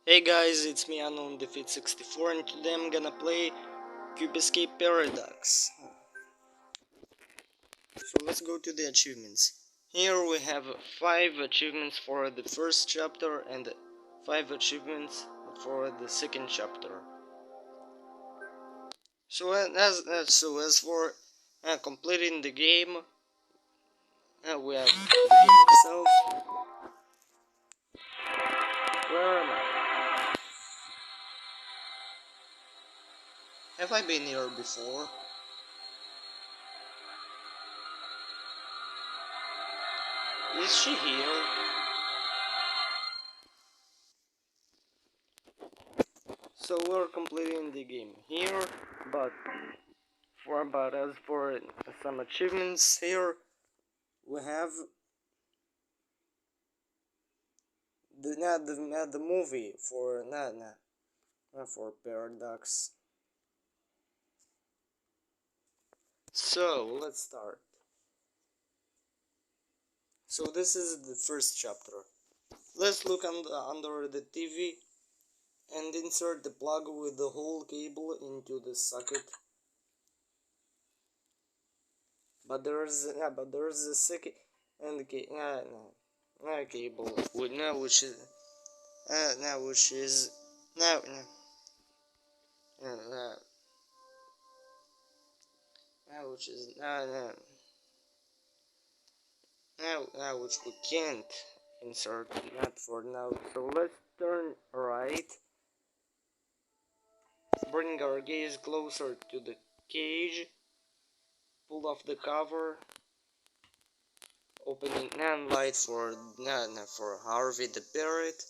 Hey guys, it's me Unknown Defeat 64 and today I'm gonna play Cube Escape Paradox. So let's go to the achievements. Here we have 5 achievements for the first chapter and 5 achievements for the second chapter. So as for completing the game, we have the game itself. Where am I? Have I been here before? Is she here? So we're completing the game here, but as for some achievements here, we have the movie for for Paradox. So let's start. So this is the first chapter. Let's look under the TV and insert the plug with the whole cable into the socket. But there's a second and cable with now which is now which is now now now which is now which we can't insert, not for now. So let's turn right, bring our gaze closer to the cage, pull off the cover, opening NAND light for Harvey the parrot,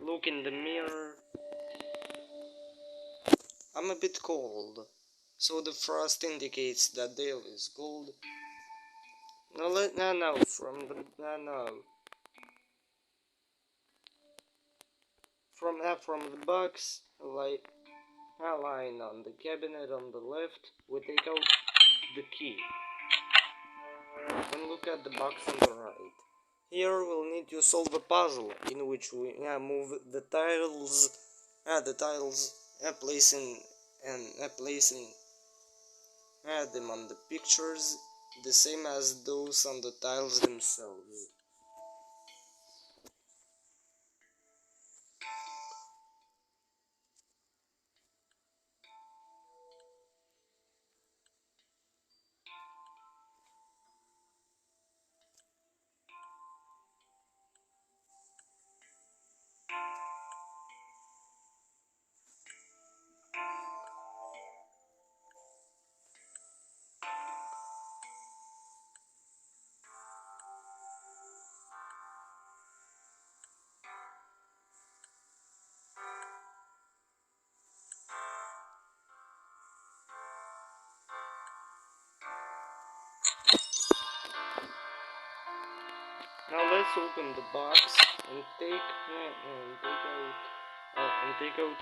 look in the mirror. I'm a bit cold, so the frost indicates that Dale is cold. No, from the from the box, like lying on the cabinet on the left, we take out the key and look at the box on the right. Here we'll need to solve a puzzle in which we move the tiles, placing them on the pictures, the same as those on the tiles themselves. Now let's open the box and take out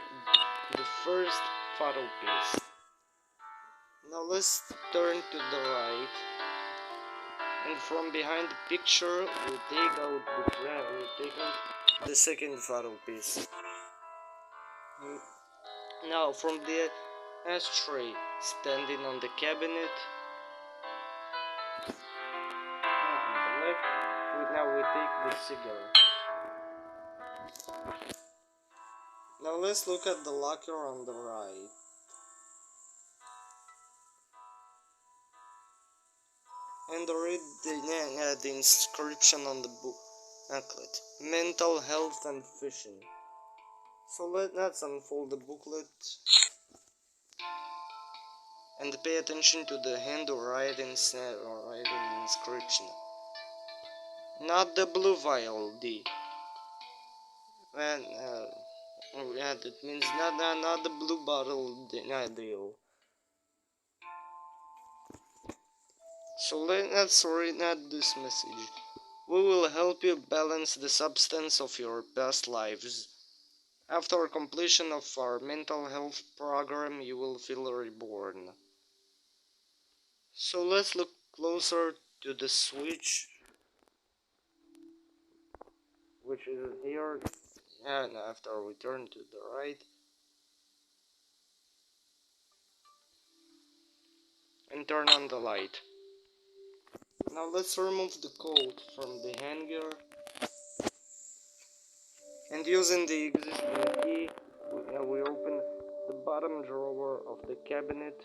the first photo piece. Now let's turn to the right, and from behind the picture we take out the second photo piece. Now from the ashtray standing on the cabinet on the left, now we take the cigar. Now let's look at the locker on the right. And read the inscription on the booklet. Mental health and fishing. So let's unfold the booklet and pay attention to the handwriting inscription. Not the blue vial, D. That means not the blue bottle deal. So let's read this message. We will help you balance the substance of your past lives. After completion of our mental health program, you will feel reborn. So let's look closer to the switch which is here, and after we turn to the right and turn on the light. Now let's remove the coat from the hanger, and using the existing key we open the bottom drawer of the cabinet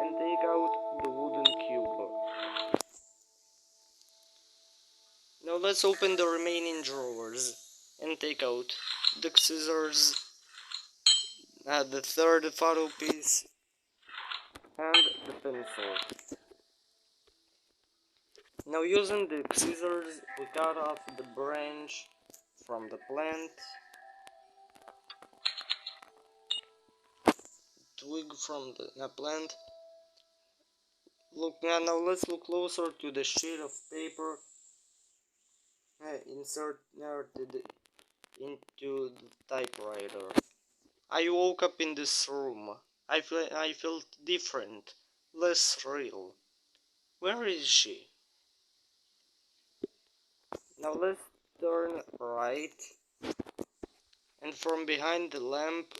and take out the wooden cube. Now let's open the remaining drawers and take out the scissors, the third photo piece, and the pencil. Now using the scissors we cut off the branch from the plant, twig from the plant. Look now let's look closer to the sheet of paper inserted into the typewriter. I woke up in this room. I felt different, less real. Where is she? Now let's turn right, and from behind the lamp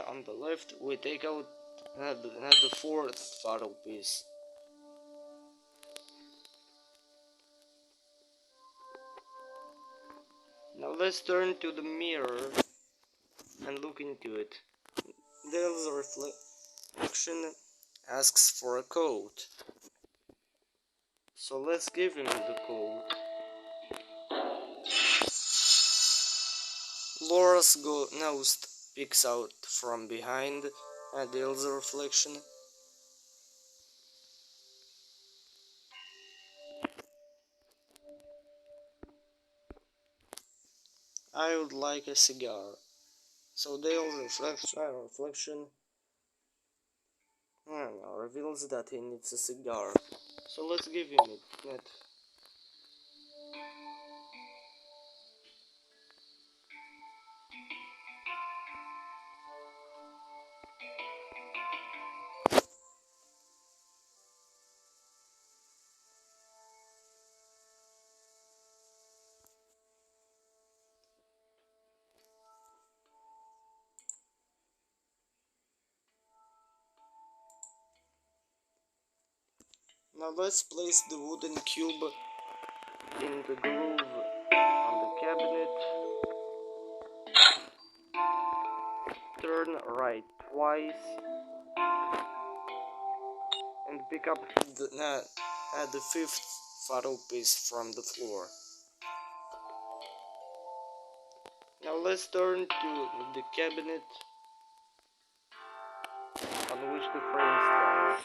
on the left we take out the fourth photo piece. Now let's turn to the mirror and look into it. There's a reflection asks for a coat. So let's give him the coat. Laura's nose peeks out from behind Adele's reflection. I would like a cigar. So Dale's reflection reveals that he needs a cigar. So let's give him it. Now let's place the wooden cube in the groove on the cabinet. Turn right twice and pick up the fifth photo piece from the floor. Now let's turn to the cabinet on which the frame stands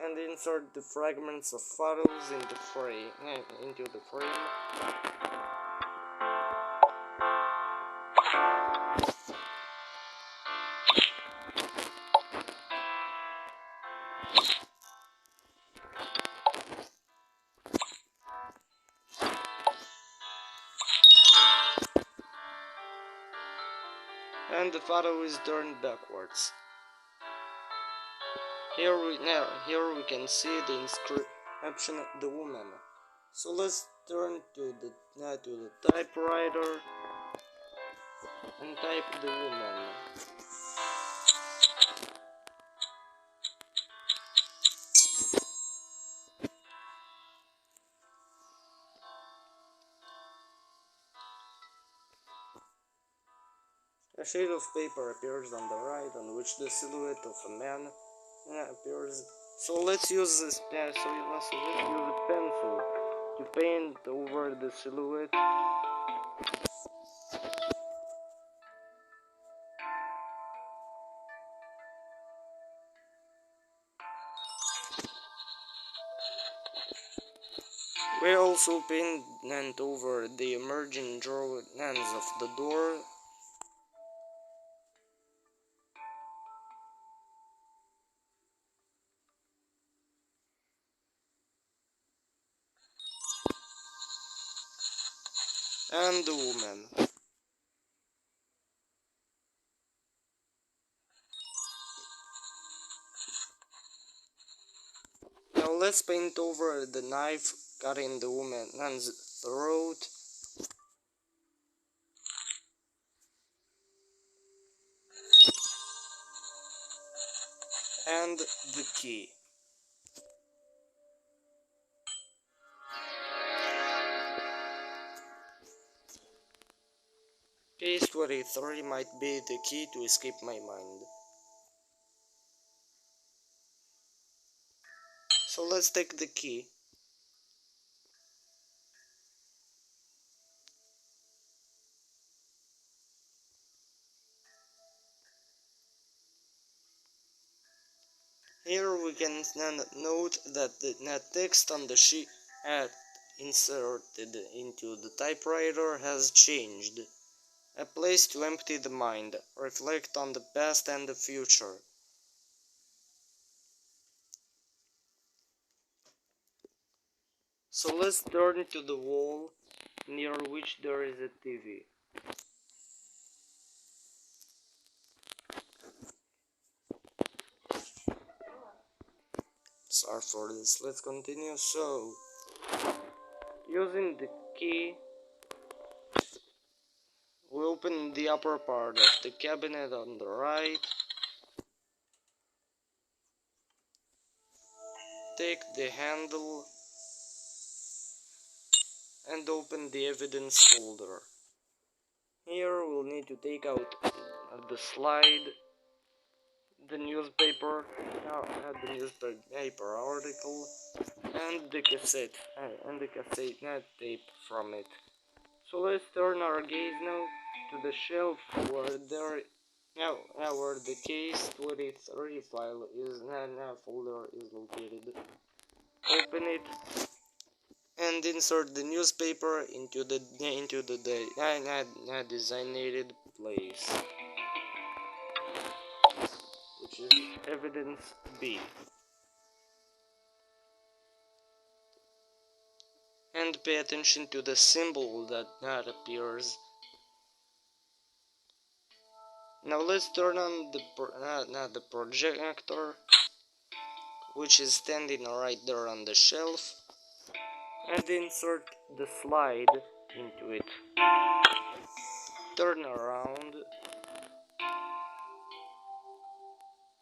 and insert the fragments of photos into the frame. And the photo is turned backwards. Here we can see the inscription "The Woman." So let's turn to the typewriter and type "The Woman." A sheet of paper appears on the right, on which the silhouette of a man appears. So let's use this. Let's use a pencil to paint over the silhouette. We also paint over the emerging drawings of the door. And the woman. Now let's let's paint over the knife cutting the woman's throat. And the key. Case 23 might be the key to escape my mind. So let's take the key. Here we can note that the text on the sheet inserted into the typewriter has changed. A place to empty the mind, reflect on the past and the future. So let's turn to the wall near which there is a TV. Sorry for this, let's continue. So, using the key, we open the upper part of the cabinet on the right. Take the handle and open the evidence folder. Here we'll need to take out the slide, the newspaper article, and the cassette tape from it. So let's turn our gaze now to the shelf where where the case 23 file is folder is located. Open it and insert the newspaper into the designated place, which is evidence B. And pay attention to the symbol that appears. Now let's turn on the projector, which is standing right there on the shelf, and insert the slide into it. Turn around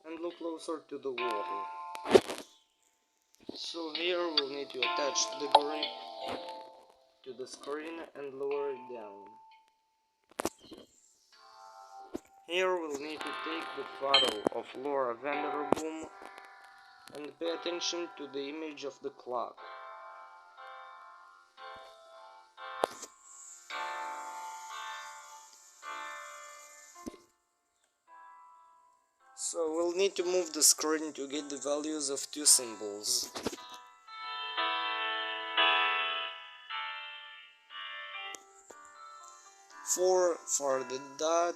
and look closer to the wall. So here we'll need to attach the grip to the screen and lower it down. Here we'll need to take the photo of Laura Vanderboom and pay attention to the image of the clock. So we'll need to move the screen to get the values of two symbols. 4 for the dot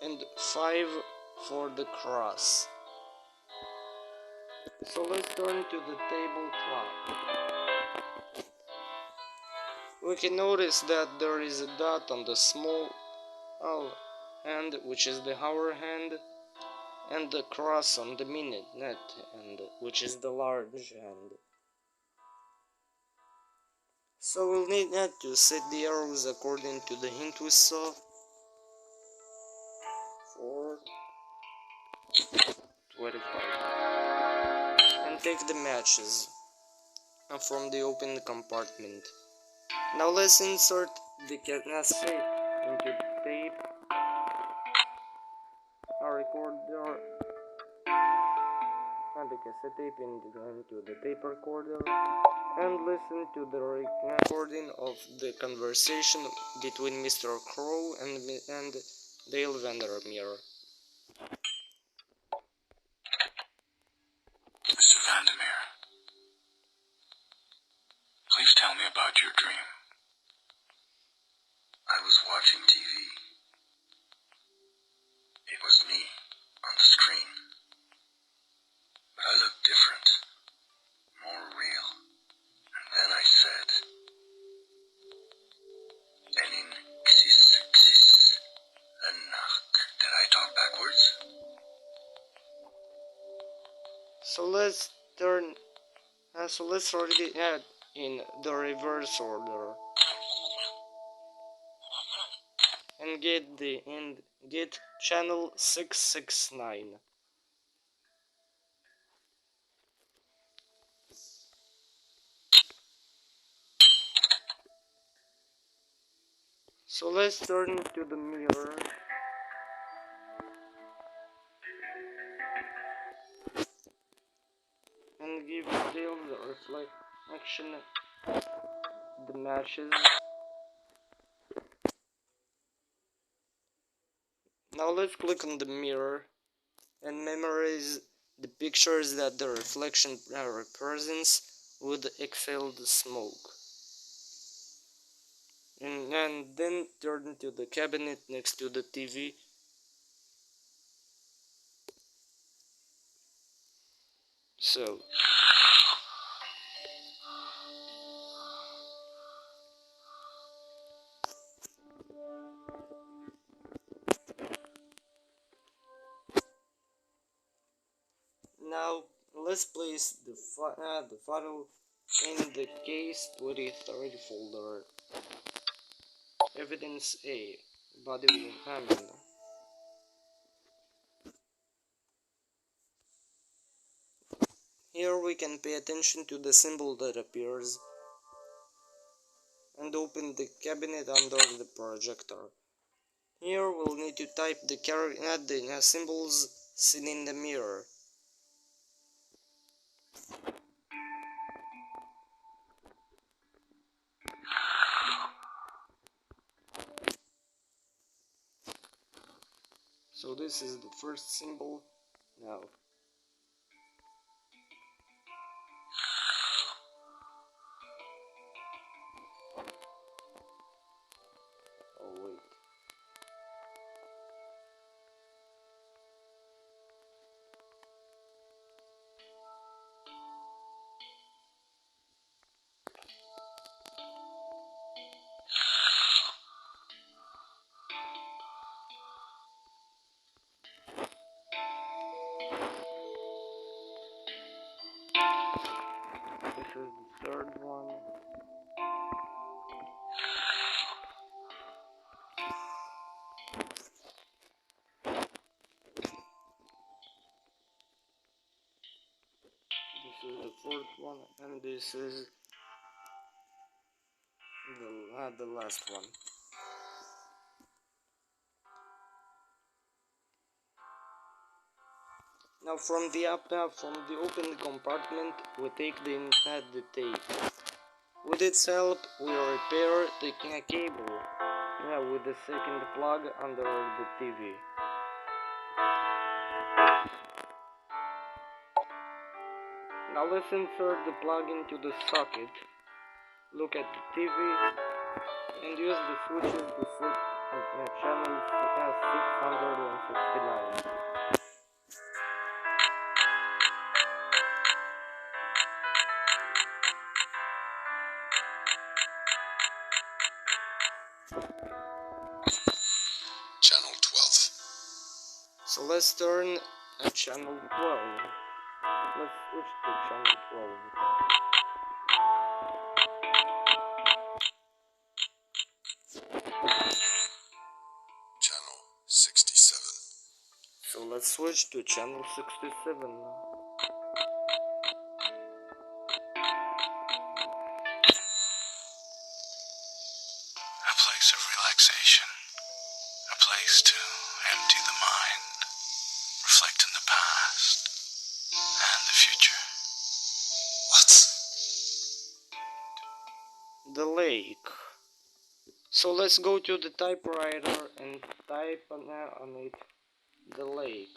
and 5 for the cross. So let's turn to the table clock. We can notice that there is a dot on the small hand, which is the hour hand, and the cross on the minute hand, which is the large hand. So we'll need to set the arrows according to the hint we saw. 4, 25. And take the matches from the open compartment. Now let's insert the cassette into the tape, our recorder, and the cassette tape into the tape recorder, and listen to the recording of the conversation between Mr. Crow and Dale Vandermeer. Mr. Vandermeer, please tell me about your dream. I was watching TV. It was me on the screen. But I looked different, more real. And then I said, Enin Xis Lenak. Did I talk backwards? So let's turn. So let's already add in the reverse order and get channel 669. So let's turn to the mirror and give Dale the reflection the matches. Now let's click on the mirror and memorize the pictures that the reflection represents with exhaled smoke. And then turn to the cabinet next to the TV. So now let's place the photo in the case 2030 folder. Evidence A, body of Hammond. Here we can pay attention to the symbol that appears and open the cabinet under the projector. Here we'll need to type the symbols seen in the mirror. So this is the first symbol now. Oh wait. This is the third one. This is the fourth one, and this is the last one. Now from the open compartment, we take the tape. With its help, we repair the cable with the second plug under the TV. Now let's insert the plug into the socket, look at the TV, and use the switches to set channel 669. Channel 12. So let's turn at channel 12. Let's switch to channel 12. Channel 67. So let's switch to channel 67. A place of relaxation. A place to empty the mind, reflect in the past and the future. What? The lake. So let's go to the typewriter and type on it the lake.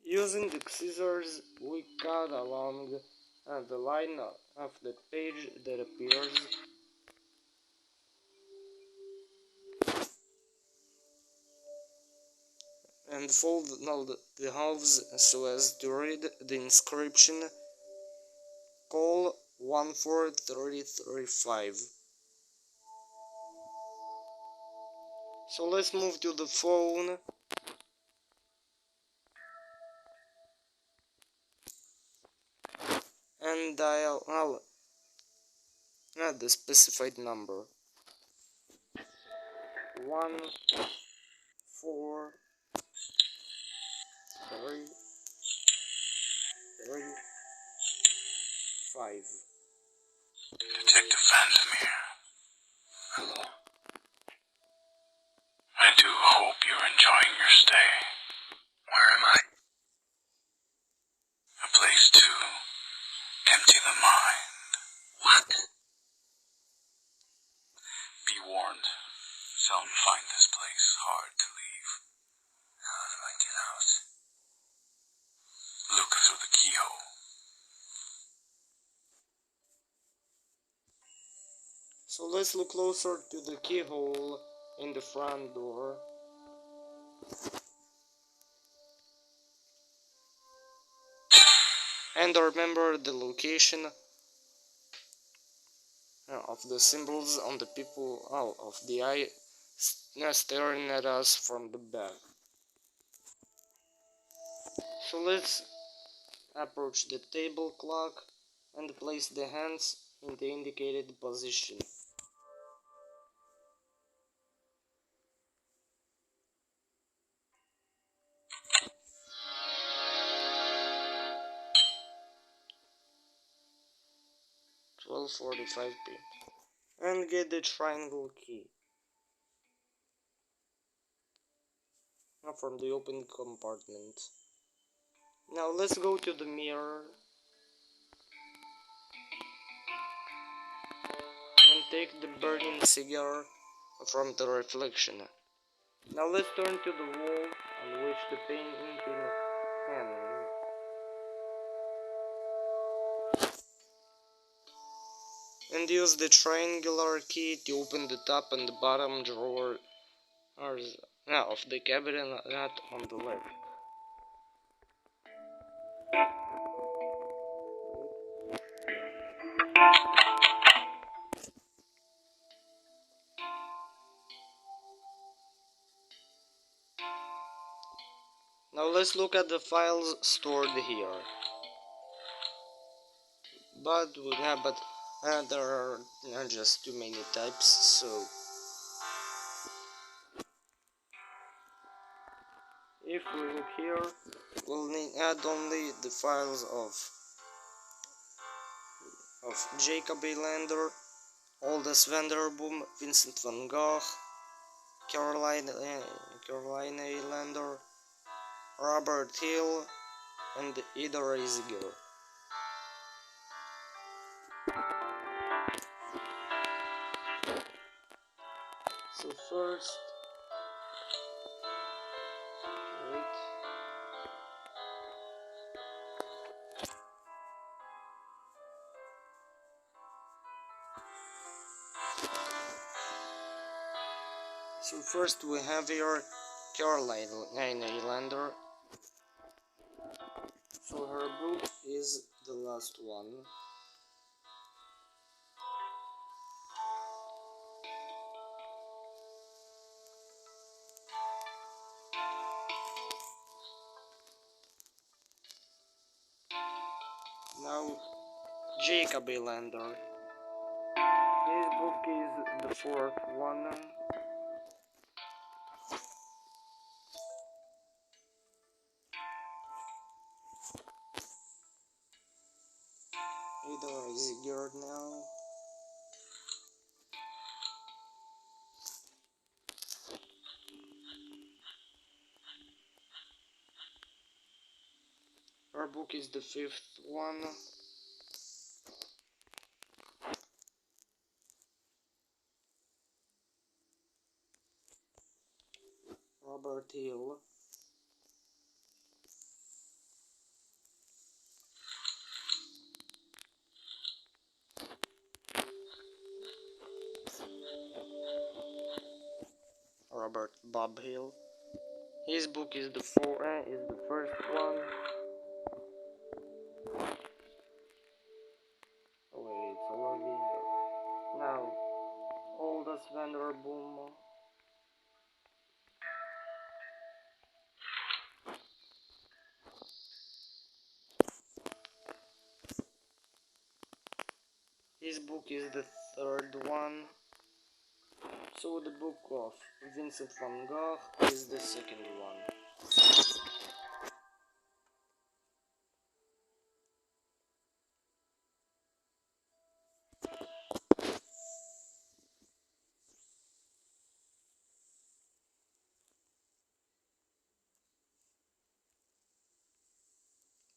Using the scissors, we cut along the line of the page that appears. And fold the halves so as to read the inscription: Call 143035. So let's move to the phone. And dial the specified number. 1 4 3 3 5. Detective Vandermeer. Hello. I do hope you're enjoying your stay. Where am I? A place to empty the mind. What? Be warned. Some find this place hard to leave. How do I get out? Look through the keyhole. So let's look closer to the keyhole in the front door. And remember the location of the symbols on the people of the eye staring at us from the back. So let's approach the table clock and place the hands in the indicated position. (12:45 p.m.) and get the triangle key from the open compartment. Now let's go to the mirror and take the burning cigar from the reflection. Now let's turn to the wall on which the painting hangs. And use the triangular key to open the top and the bottom drawer of the cabinet on the left. Now let's look at the files stored here. But there are just too many types, so if we look here, we'll add only the files of Jacob A. Lander, Aldous Vanderboom, Vincent van Gogh, Caroline A. Lander, Robert Hill, and Ida Reisiger. So first, wait. So first we have here Caroline A. Lander. So her book is the last one. Now Jacob A. Lander. His book is the fourth one. Ida Reisiger now. Her book is the fifth one. Robert Hill. Robert Bob Hill. His book is the first one. Oh wait, it's already now. Aldous Vanderboom. This book is the third one. So the book of Vincent van Gogh is the second one.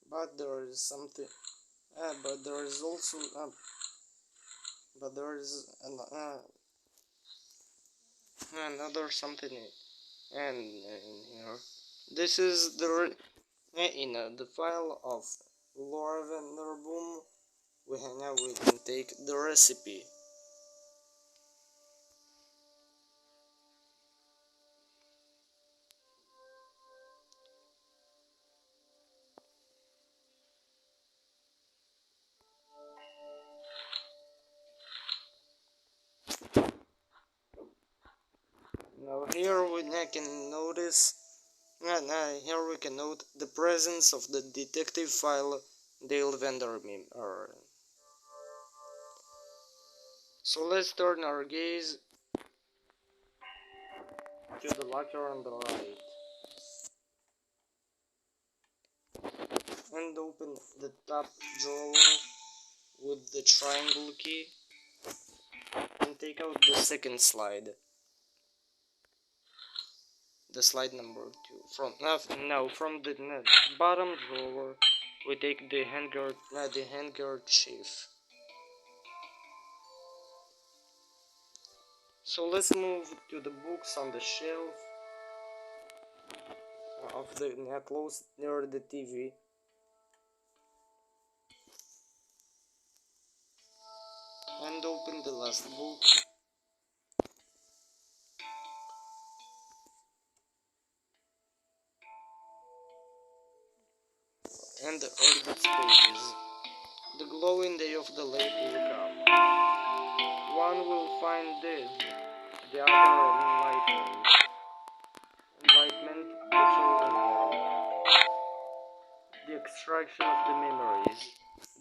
But there is something. But there is also. But there is another something in here. This is the file of Laura Vanderboom. We can take the recipe. Now here we can notice. Here we can note the presence of the detective file Dale Vandermeer. So let's turn our gaze to the locker on the right and open the top drawer with the triangle key and take out the second slide. The slide number 2. From the bottom drawer we take the handkerchief. So let's move to the books on the shelf of the close near the TV. And open the last book. And the earth pages. The glowing day of the lake will come. One will find dead, the other enlightened. Enlightenment, the chosen one. The extraction of the memories.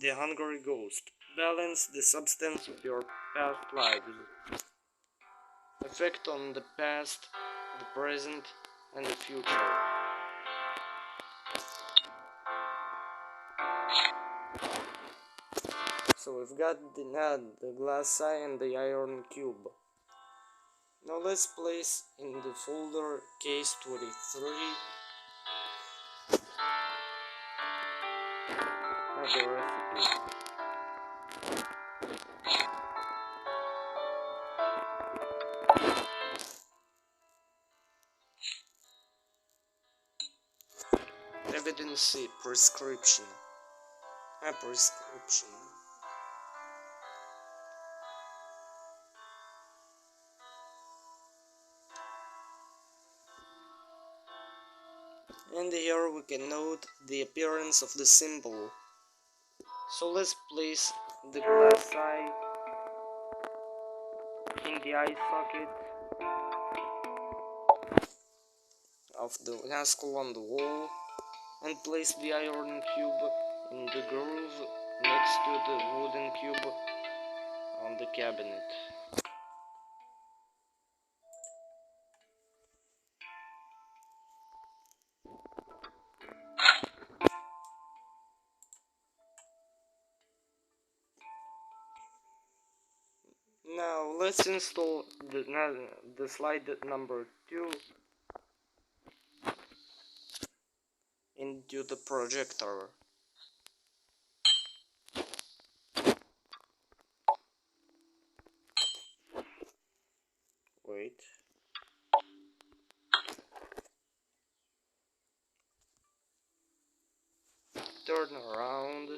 The hungry ghost. Balance the substance of your past lives. Effect on the past, the present, and the future. So we've got the glass eye and the iron cube. Now let's place in the folder case 23 the recipe. Evidence prescription. A prescription. And here we can note the appearance of the symbol. So let's place the glass eye in the eye socket of the Haskell on the wall and place the iron cube in the groove next to the wooden cube on the cabinet. Now let's install the slide number 2 into the projector. Wait. Turn around.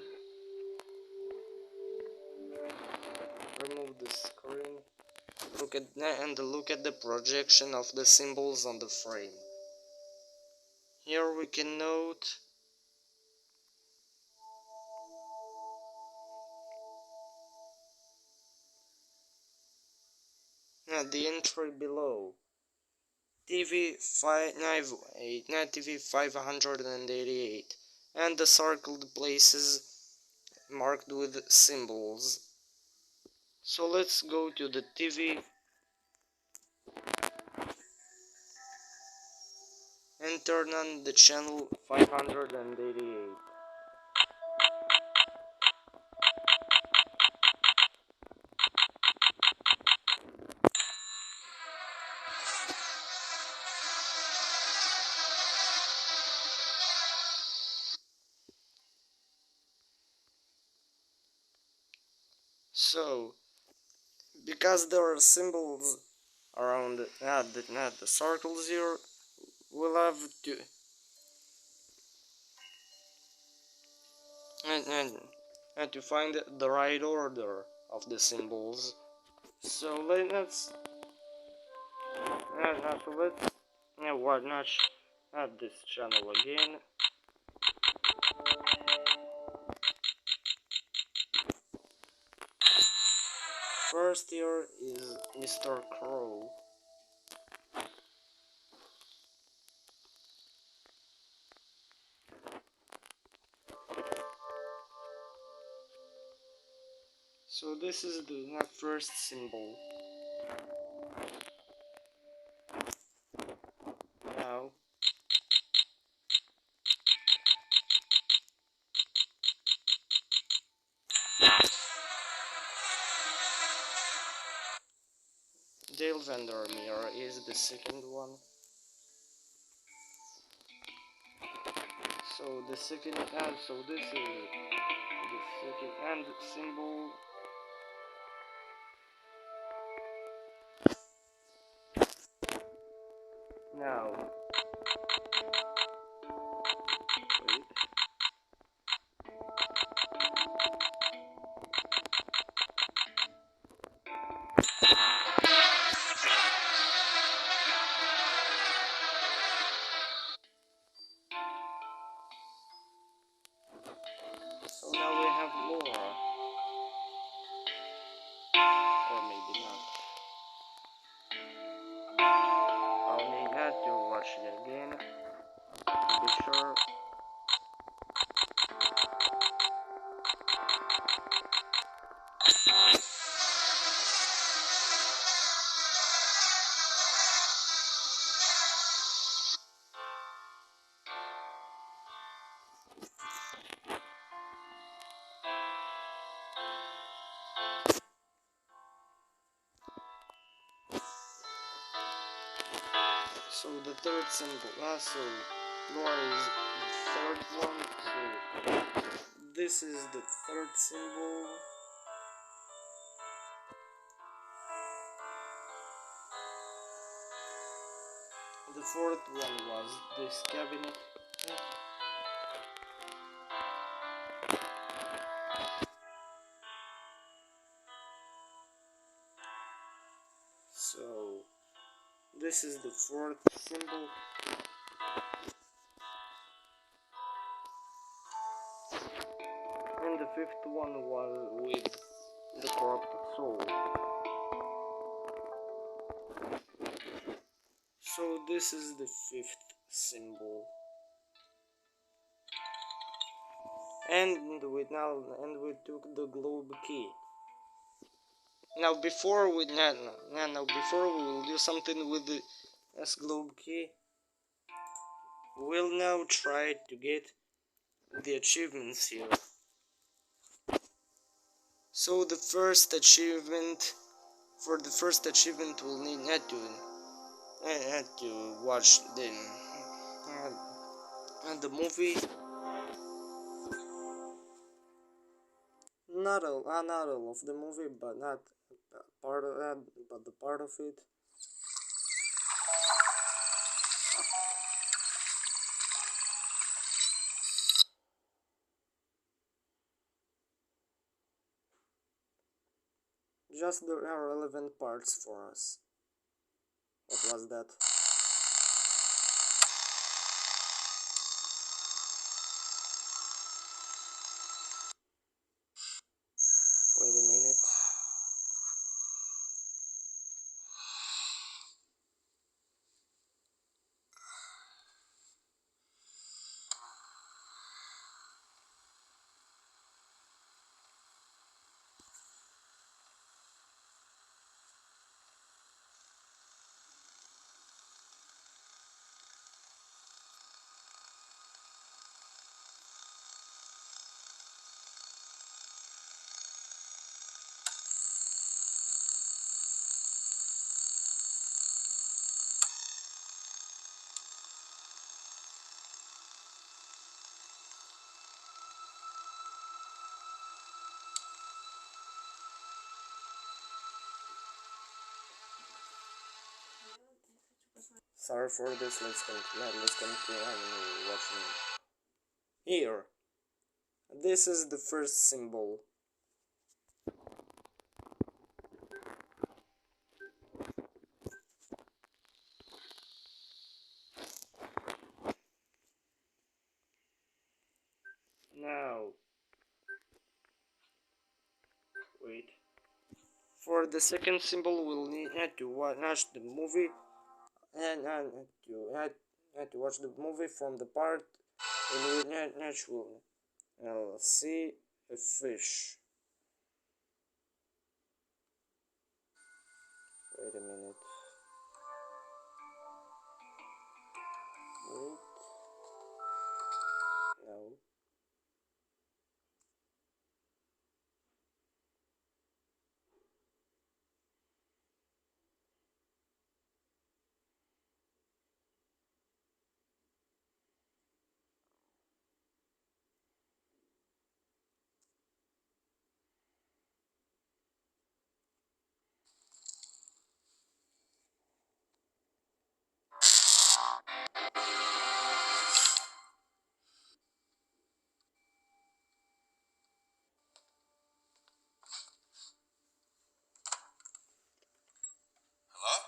Remove the screen. Look at the projection of the symbols on the frame. Here we can note the entry below. TV 588 and the circled places marked with symbols. So let's go to the TV and turn on the channel 588. So, because there are symbols around not the circles here, we'll have to and, and, and to find the right order of the symbols. So let's so let's not add this channel again. First here is Mr. Crow. So this is the first symbol. Now Dale Vandermeer is the second one. So the second and so this is the second and symbol. Now wait. So now we have Laura. Or maybe not. I'll need that to watch it again to be sure. So the third symbol. So Laura is the third one. So this is the third symbol. The fourth one was this cabinet. So this is the fourth symbol. And the fifth one was with the corrupted soul. So this is the fifth symbol. And we took the globe key. Now before we will do something with the globe key, we'll now try to get the achievements here. So the first achievement, for the first achievement we'll need to watch the movie. Not all of the movie, but not part of that, but the part of it. Just the relevant parts for us. What was that? Wait a minute. Sorry for this. Let's continue watching here. This is the first symbol. Now, wait. For the second symbol, we'll need to watch the movie and to watch the movie from the part in which naturally I'll see a fish. Wait a minute. Wait. No. Hello?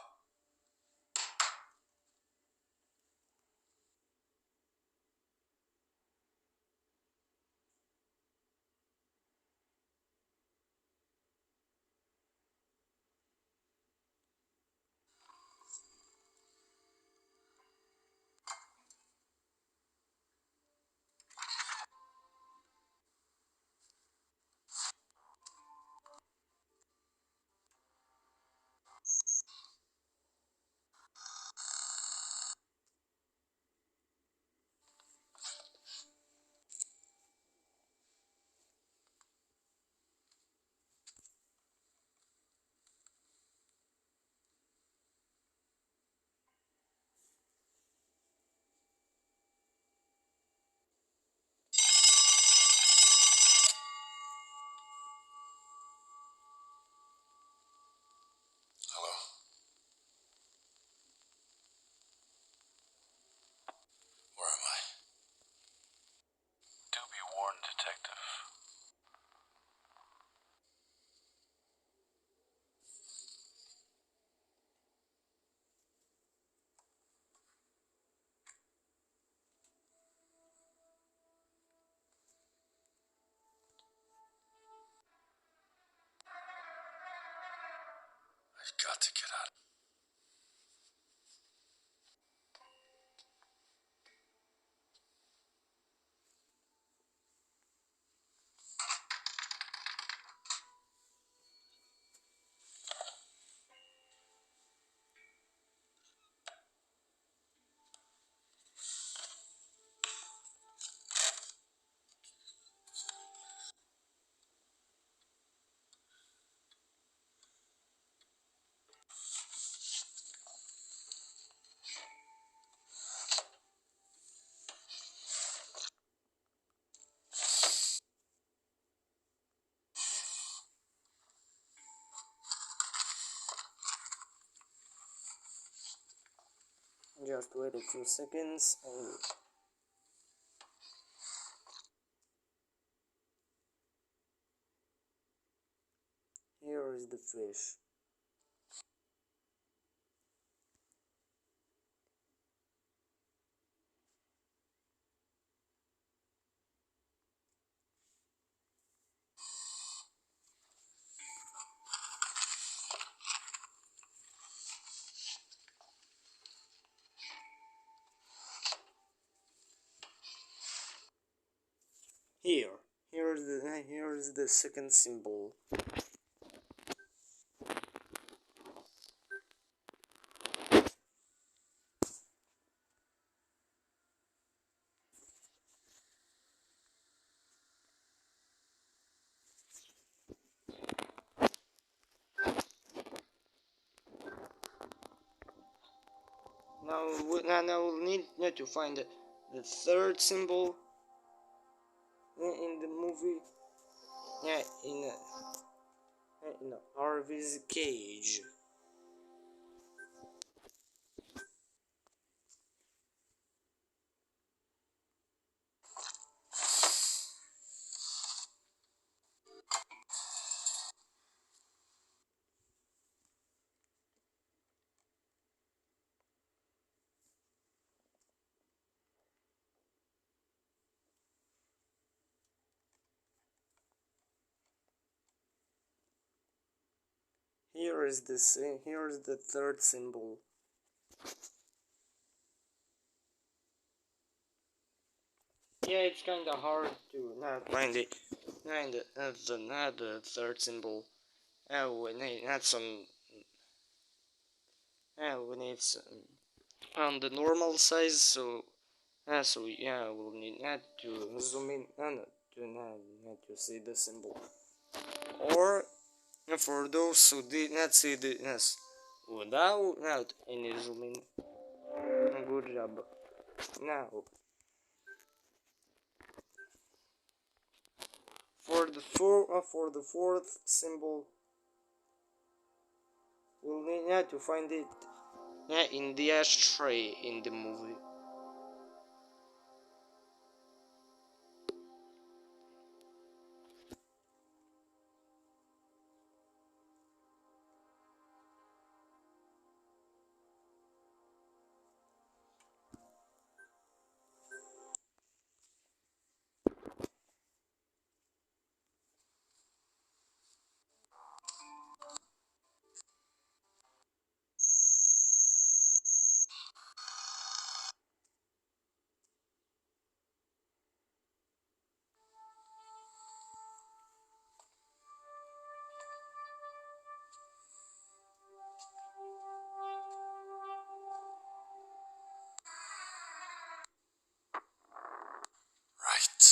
Hello? Where am I? Do be warned, Detective. I've got to get out. Just wait a few seconds and here is the fish. Here's the second symbol. Now we'll need to find the third symbol in the movie. Yeah, in Harvey's cage. Here is the third symbol. Yeah, it's kinda hard to not find it. Not the third symbol. When it's when it's on the normal size, so yeah, we'll need not to zoom in, not to see the symbol. Or for those who did not see the yes, without any zooming. Good job. Now for the fourth symbol, we'll need to find it in the ashtray in the movie. Right.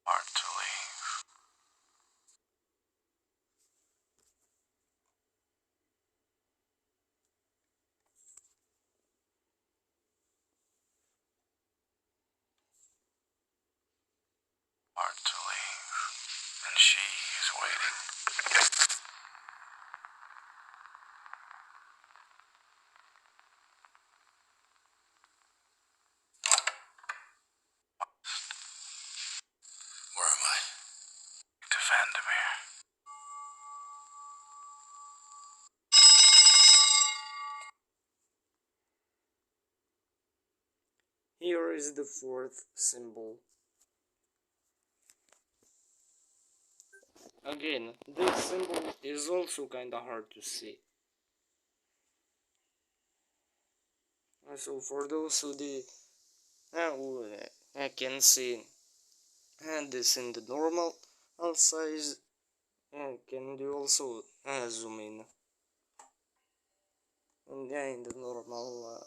Hard to leave. Hard to leave. And she is waiting. Where am I? To Vandermeer. Here is the fourth symbol. Again, this symbol is also kinda hard to see. So for those who can see this in the normal size, can do also zoom in. And yeah, in the normal.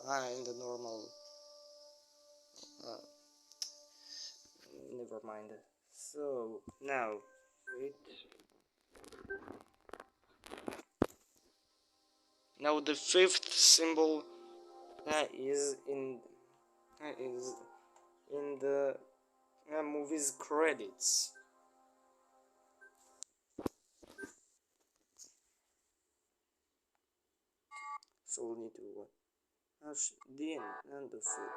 Uh, Never mind. So now, wait. Now the fifth symbol is in the movie's credits. So we need to hash the end and the foot.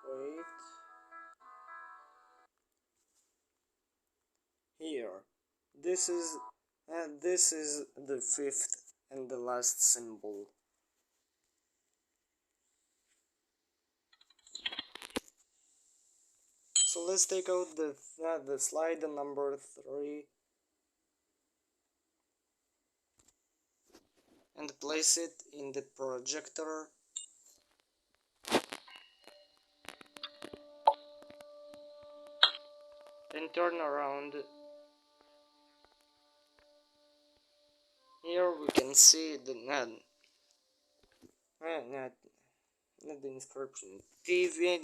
Wait. Here. This is the fifth and the last symbol. So let's take out the slide number 3 and place it in the projector. and turn around. Here we can see the not the inscription. TV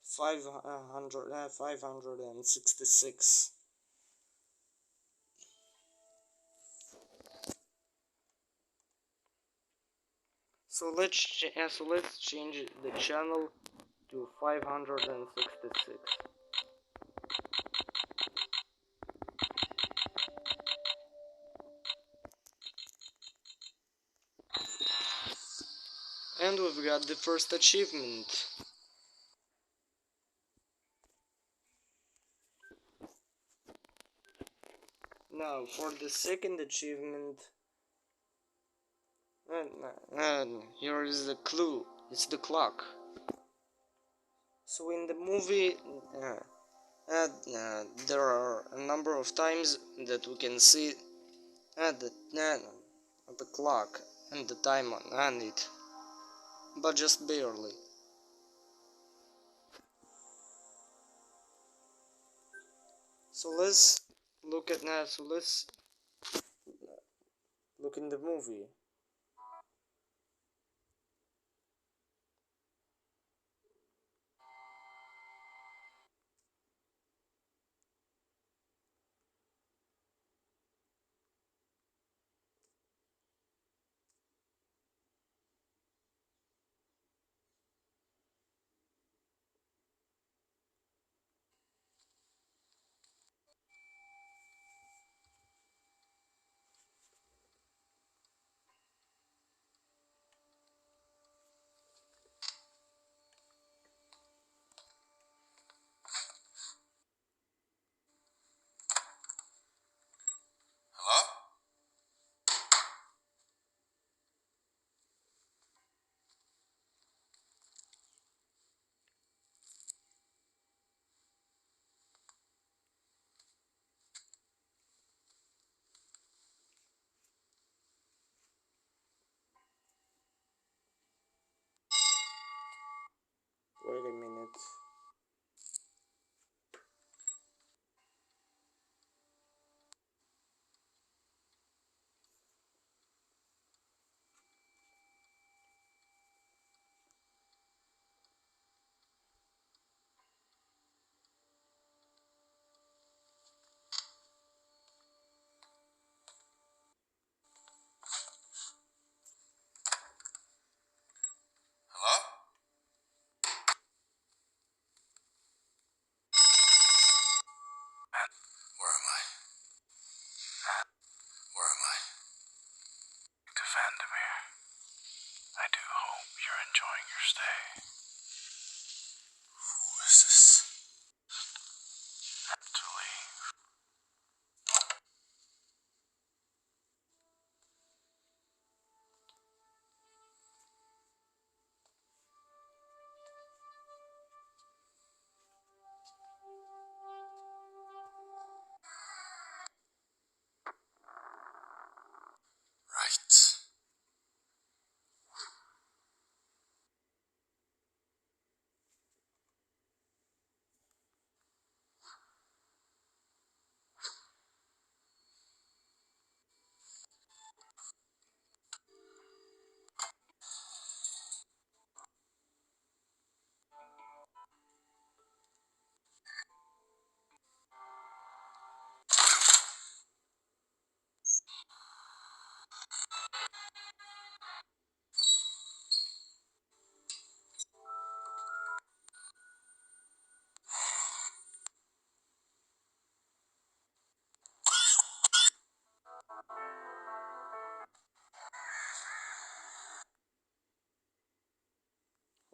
566. So let's change the channel to 566. And we've got the first achievement. Now for the second achievement, here is the clue. It's the clock. So in the movie, there are a number of times that we can see the clock and the time on it, but just barely. So let's look at that. So let's look in the movie. Hello? Wait a minute. Hello? Where am I? Where am I? To Vandermeer. I do hope you're enjoying your stay. Who is this? To leave. Right.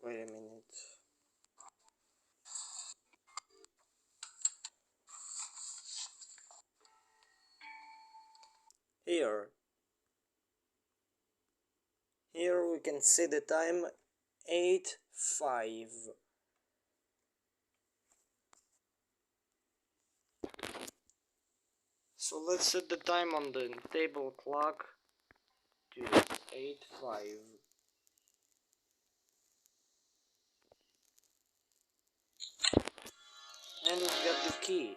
Wait a minute. Here. Here we can see the time 8:05. So let's set the time on the table clock to 8:05. And we've got the key.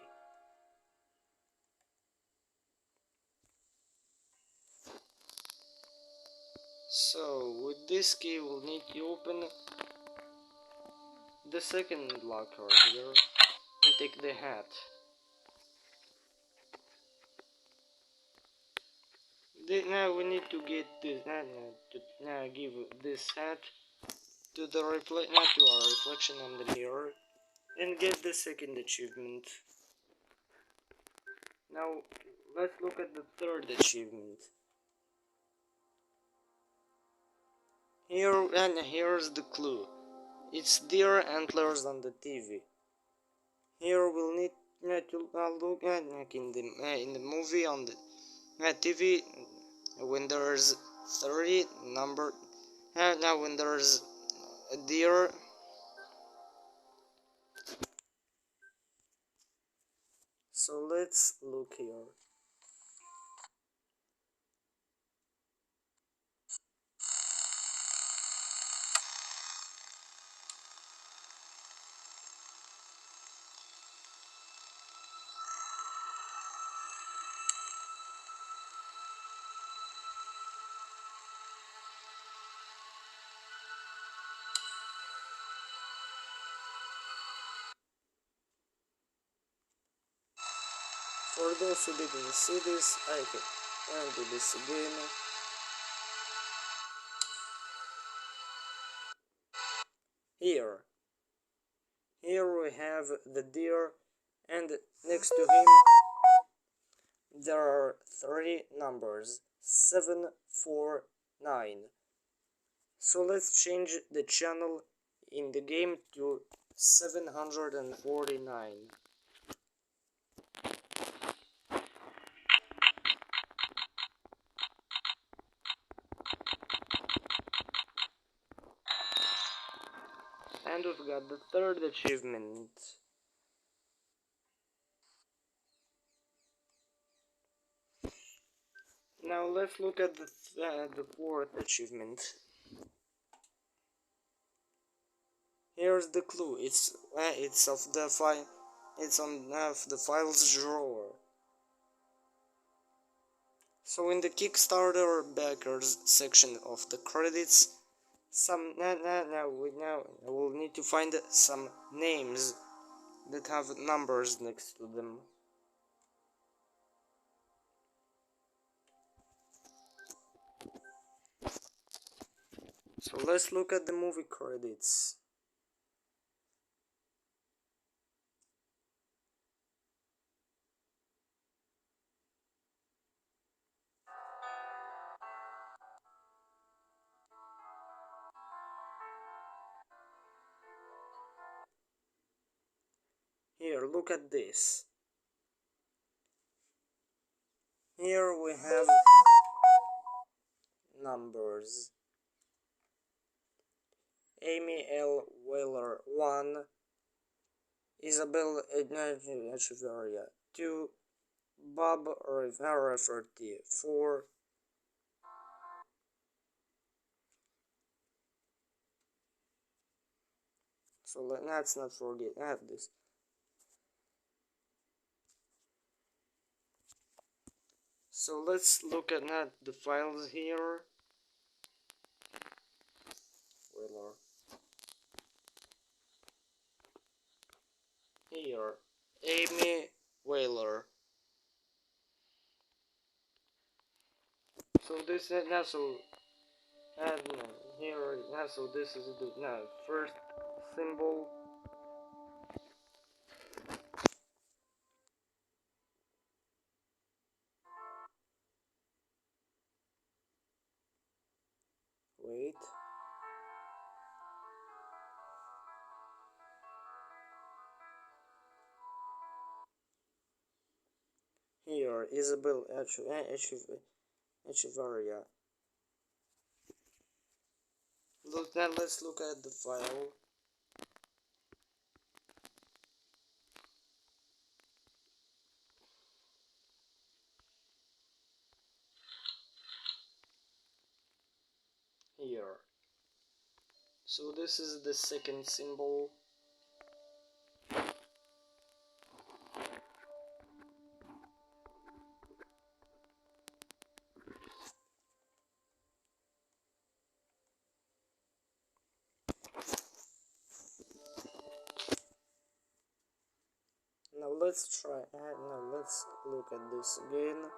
So with this key we'll need to open the second locker here and take the hat. Now we need to get this give this hat to the to our reflection on the mirror and get the second achievement. Now let's look at the third achievement. Here's the clue. It's deer antlers on the TV. Here we'll need to look at in the movie on the TV when there's 30 number. Now when there's a deer. So let's look here. For those who didn't see this, I can do this again. Here we have the deer, and next to him there are 3 numbers, 7, 4, 9. So let's change the channel in the game to 749. And we've got the third achievement. Now let's look at the fourth achievement. Here's the clue. It's of the file. It's on the files drawer. So in the Kickstarter backers section of the credits, we'll need to find some names that have numbers next to them. So let's look at the movie credits. Here, look at this. Here we have numbers. Amy L. Wheeler 1, Isabel Echeverria 2, Bob Rafferty 4, so let's not forget this. So let's look at the files here. Wheeler. Here, Amy Wheeler. So this now here so this is the first symbol. Wait. Here, Isabel Echeverria. Now let's look at the file. Here. So this is the second symbol. let's try. No, let's look at this again.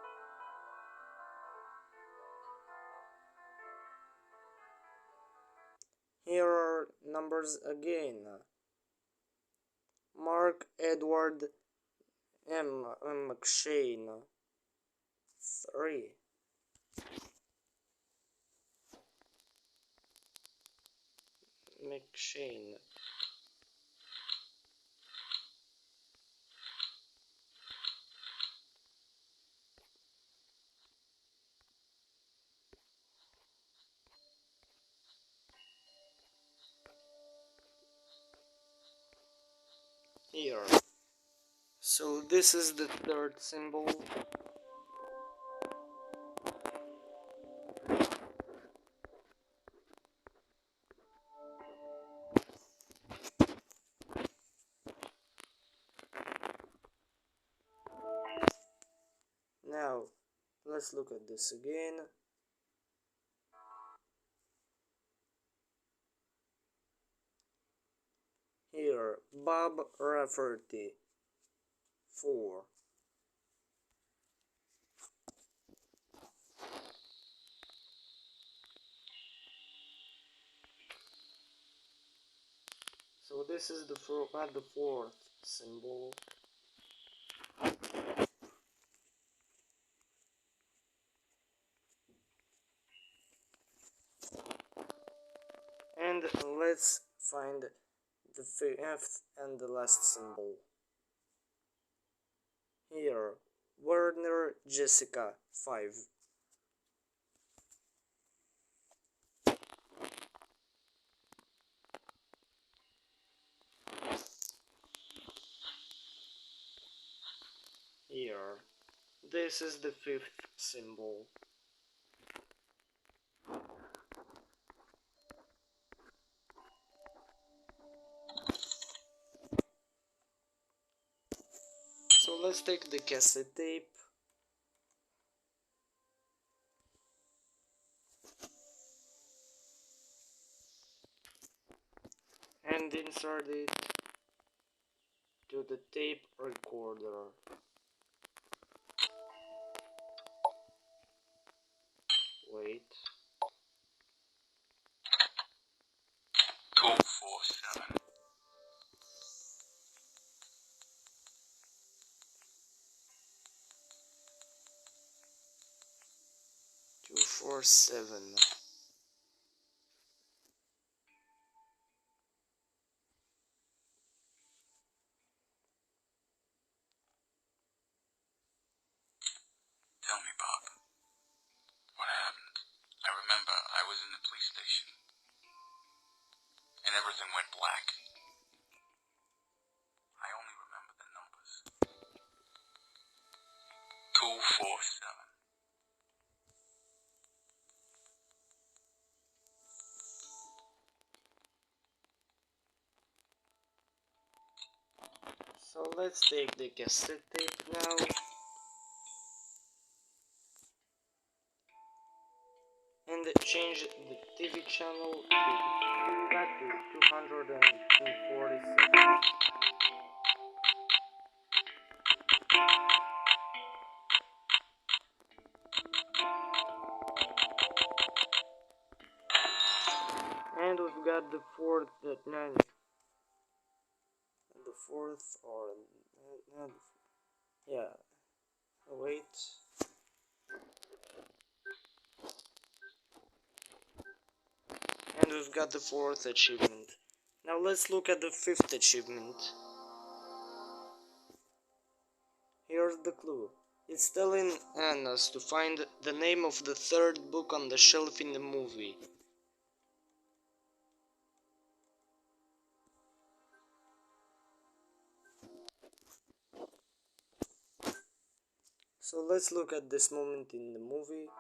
Here are numbers again. Mark Edward McShane 3. McShane. Here. So this is the third symbol. Now, let's look at this again. Here, Bob Rafferty 4. So this is the fourth symbol. And let's find the fifth and the last symbol. Here, Werner Jessica 5. Here, this is the fifth symbol. So let's take the cassette tape. And insert it to the tape recorder. Wait. 247. 247. Tell me, Bob. What happened? I remember I was in the police station. And everything went black. I only remember the numbers. 247. So let's take the cassette tape now. And change the TV channel to 247. And we've got the fourth, the fourth, or yeah. Wait. And we've got the fourth achievement. Now let's look at the fifth achievement. Here's the clue. It's telling us to find the name of the third book on the shelf in the movie. So let's look at this moment in the movie.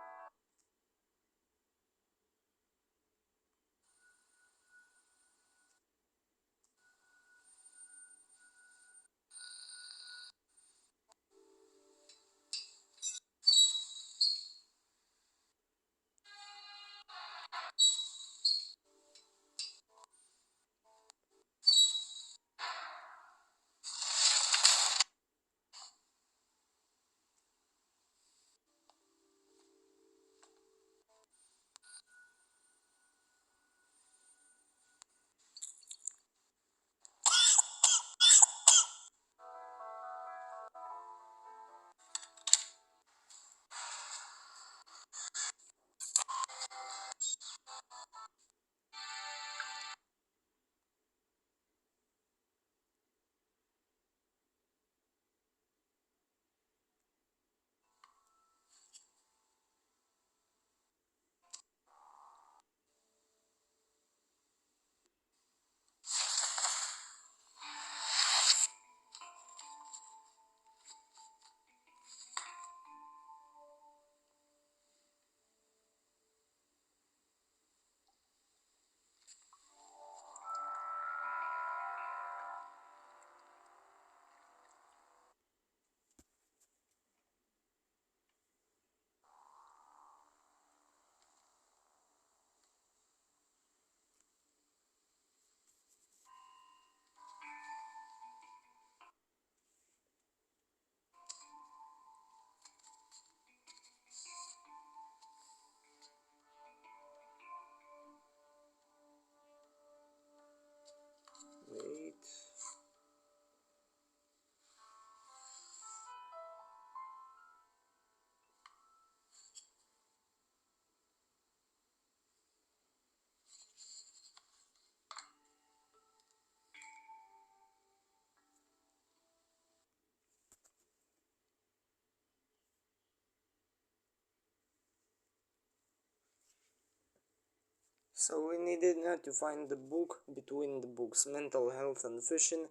So we needed to find the book between the books, Mental Health and Fishing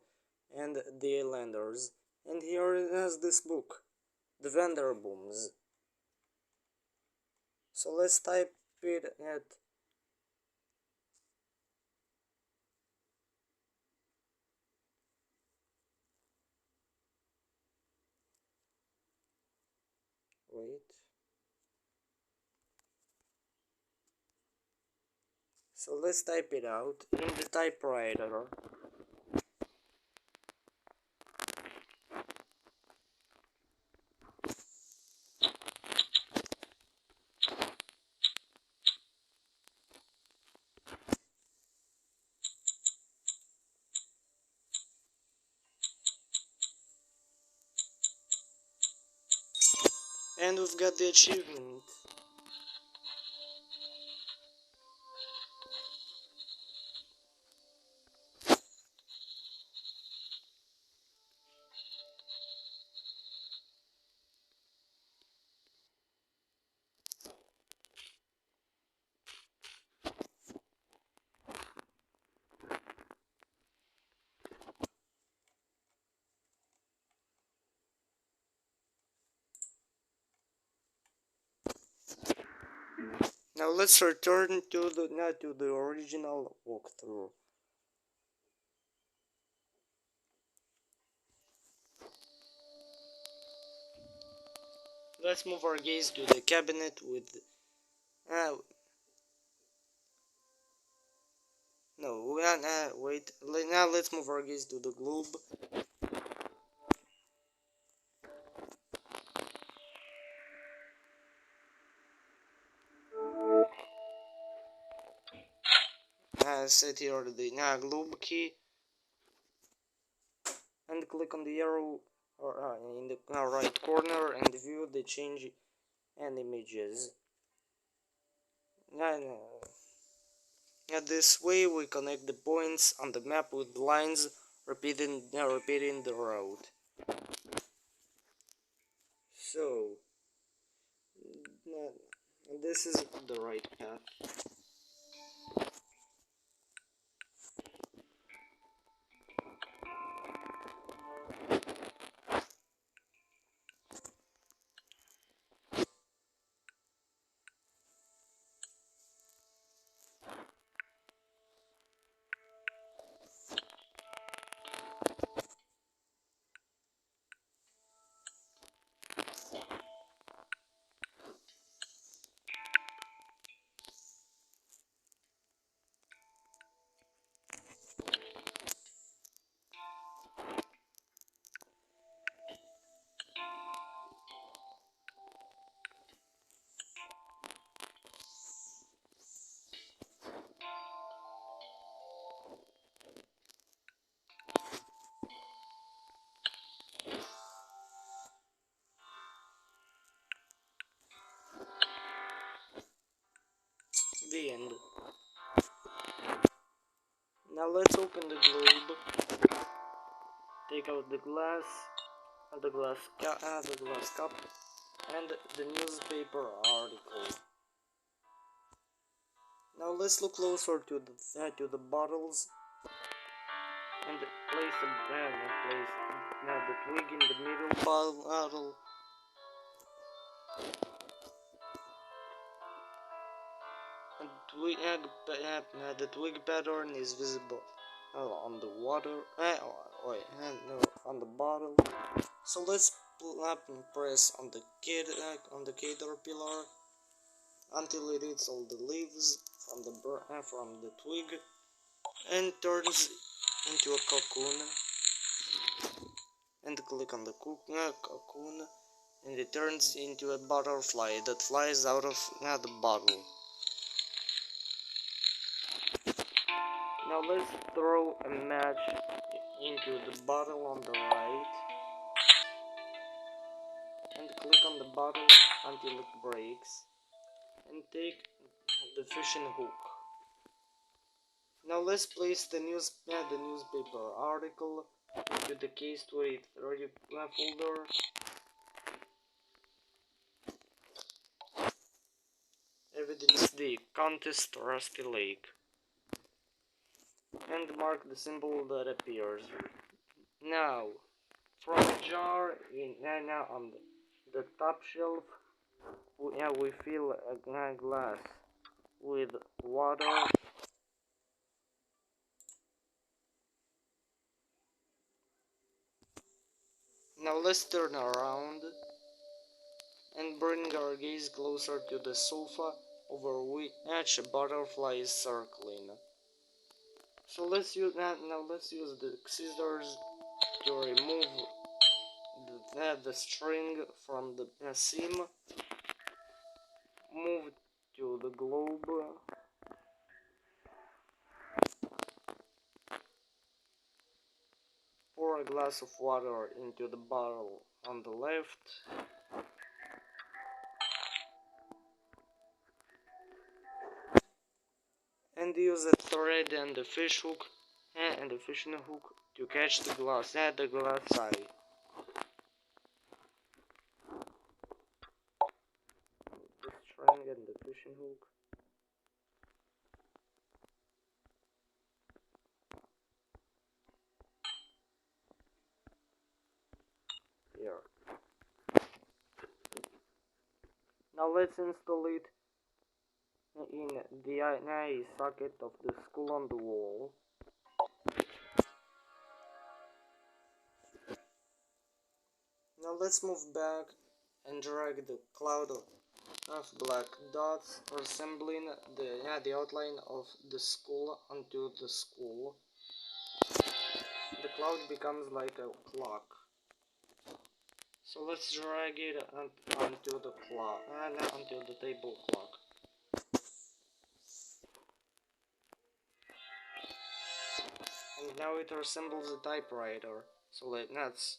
and The Islanders. And here it has this book, The Vanderbooms. So let's type it at wait. So let's type it out in the typewriter. And we've got the achievement. Now let's return to the original walkthrough. Let's move our gaze to the cabinet with no, wait. Now let's move our gaze to the globe. Set here the globe key and click on the arrow in the right corner and view the change and images. This way we connect the points on the map with lines repeating the route. So this is the right path. The end. Now let's open the globe. Take out the glass, the glass cup, and the newspaper article. Now let's look closer to the bottles and place the twig in the middle bottle. The twig pattern is visible on the water. On the bottle. So let's press on the caterpillar until it hits all the leaves from the twig and turns into a cocoon. And click on the cocoon, and it turns into a butterfly that flies out of the bottle. Now let's throw a match into the bottle on the right and click on the bottle until it breaks and take the fishing hook. Now let's place the newspaper article into the case 23 folder. Evidence the the contest Rusty Lake and mark the symbol that appears. Now, from a jar now on the top shelf, we fill a glass with water. Now let's turn around and bring our gaze closer to the sofa over which a butterfly is circling. So let's use the scissors to remove the string from the seam. Move to the globe. Pour a glass of water into the bottle on the left. And use a thread and the fish hook and the fishing hook to catch the glass at the glass eye. The string and the fishing hook. Here. Now let's install it in the eye socket of the skull on the wall. Now let's move back and drag the cloud of black dots resembling the outline of the skull onto the skull. The cloud becomes like a clock. So let's drag it onto the clock and onto the table clock. And now it resembles a typewriter. So let's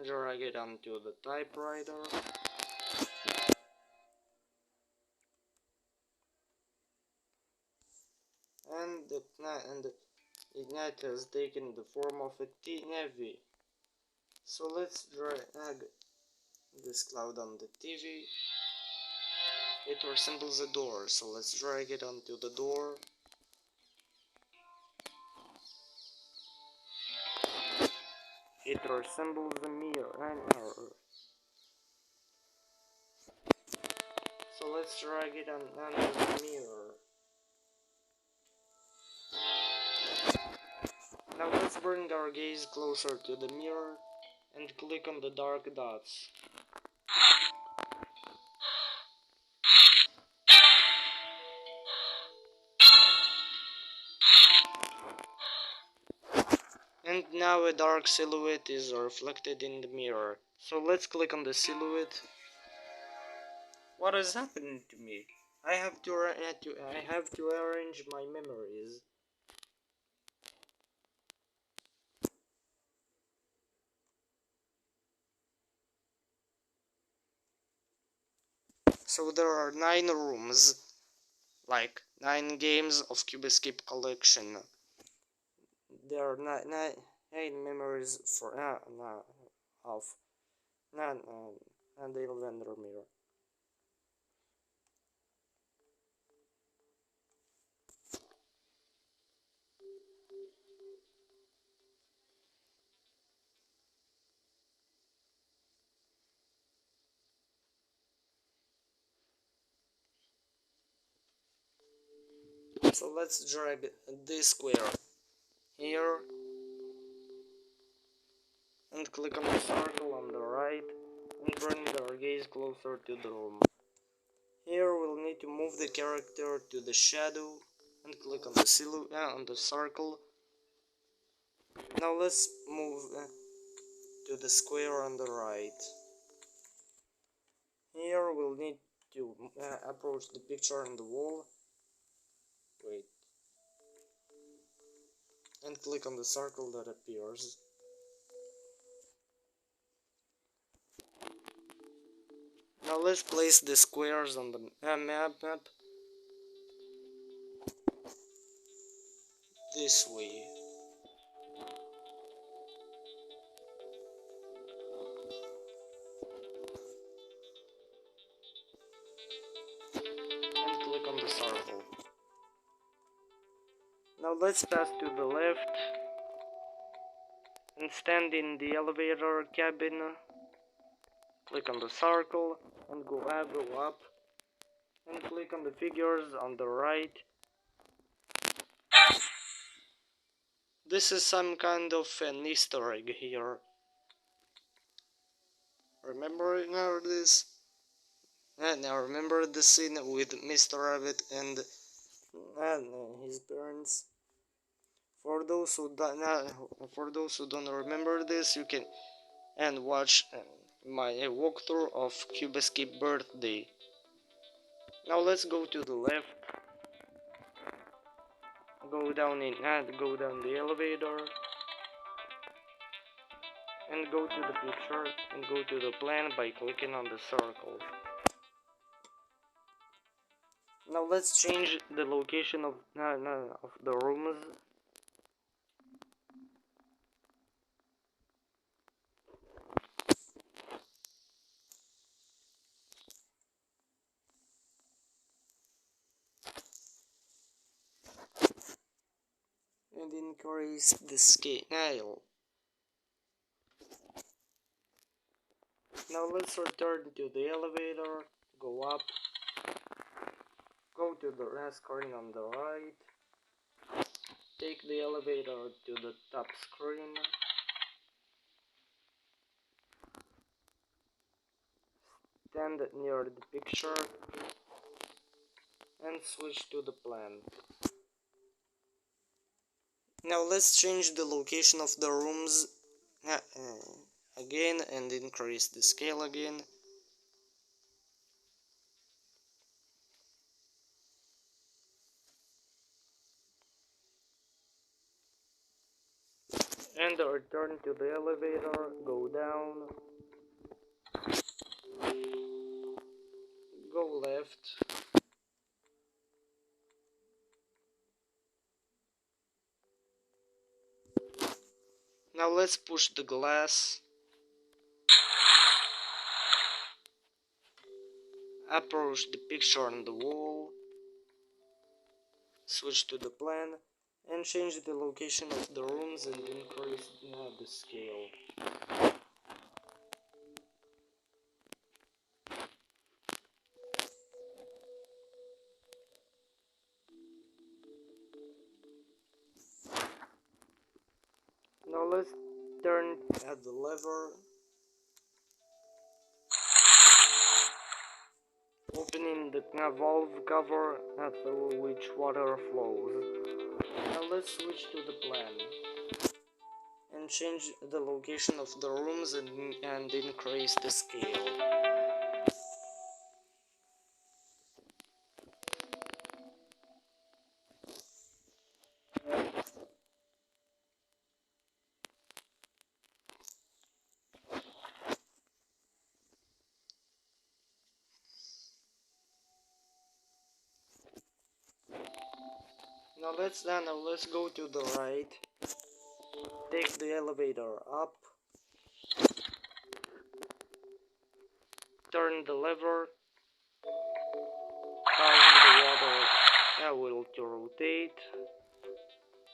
drag it onto the typewriter. And it has taken the form of a TV. So let's drag this cloud on the TV. It resembles a door, so let's drag it onto the door. It resembles a mirror. So let's drag it onto the mirror. Now let's bring our gaze closer to the mirror and click on the dark dots. And now a dark silhouette is reflected in the mirror. So let's click on the silhouette. What is happening to me? I have to arrange my memories. So there are 9 rooms, like 9 games of Cube Escape collection. There are 9 memories for of and the Lavender Mirror. So let's drag this square here and click on the circle on the right and bring our gaze closer to the room. Here we'll need to move the character to the shadow and click on the silhouette on the circle. Now let's move to the square on the right. Here we'll need to approach the picture on the wall. Wait. And click on the circle that appears. Now let's place the squares on the map this way. And click on the circle. Now let's pass to the left and stand in the elevator cabin. Click on the circle and go up and click on the figures on the right. This is some kind of an Easter egg here. Remember this? Now remember the scene with Mr. Rabbit and his parents. For those who don't remember this, you can watch my walkthrough of Cube Escape Birthday. Now let's go to the left. Go down the elevator and go to the picture and go to the plan by clicking on the circle. Now let's change the location of the rooms. And increase the scale. Now let's return to the elevator, go up, go to the screen on the right, take the elevator to the top screen, stand near the picture, and switch to the plan. Now let's change the location of the rooms again and increase the scale again. And return to the elevator, go down, go left, now let's push the glass, approach the picture on the wall, switch to the plan, and change the location of the rooms and increase the scale. Now let's turn at the lever, opening the valve cover through which water flows. Now let's switch to the plan and change the location of the rooms and increase the scale. Now let's go to the right. Take the elevator up. Turn the lever, causing the water wheel to rotate,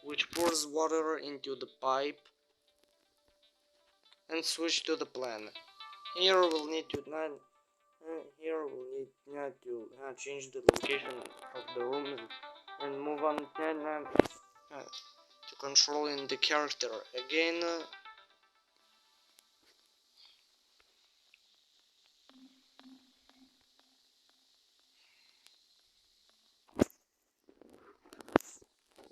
which pours water into the pipe, and switch to the plan. Here we'll need to change the location of the rooms and move on to controlling the character again.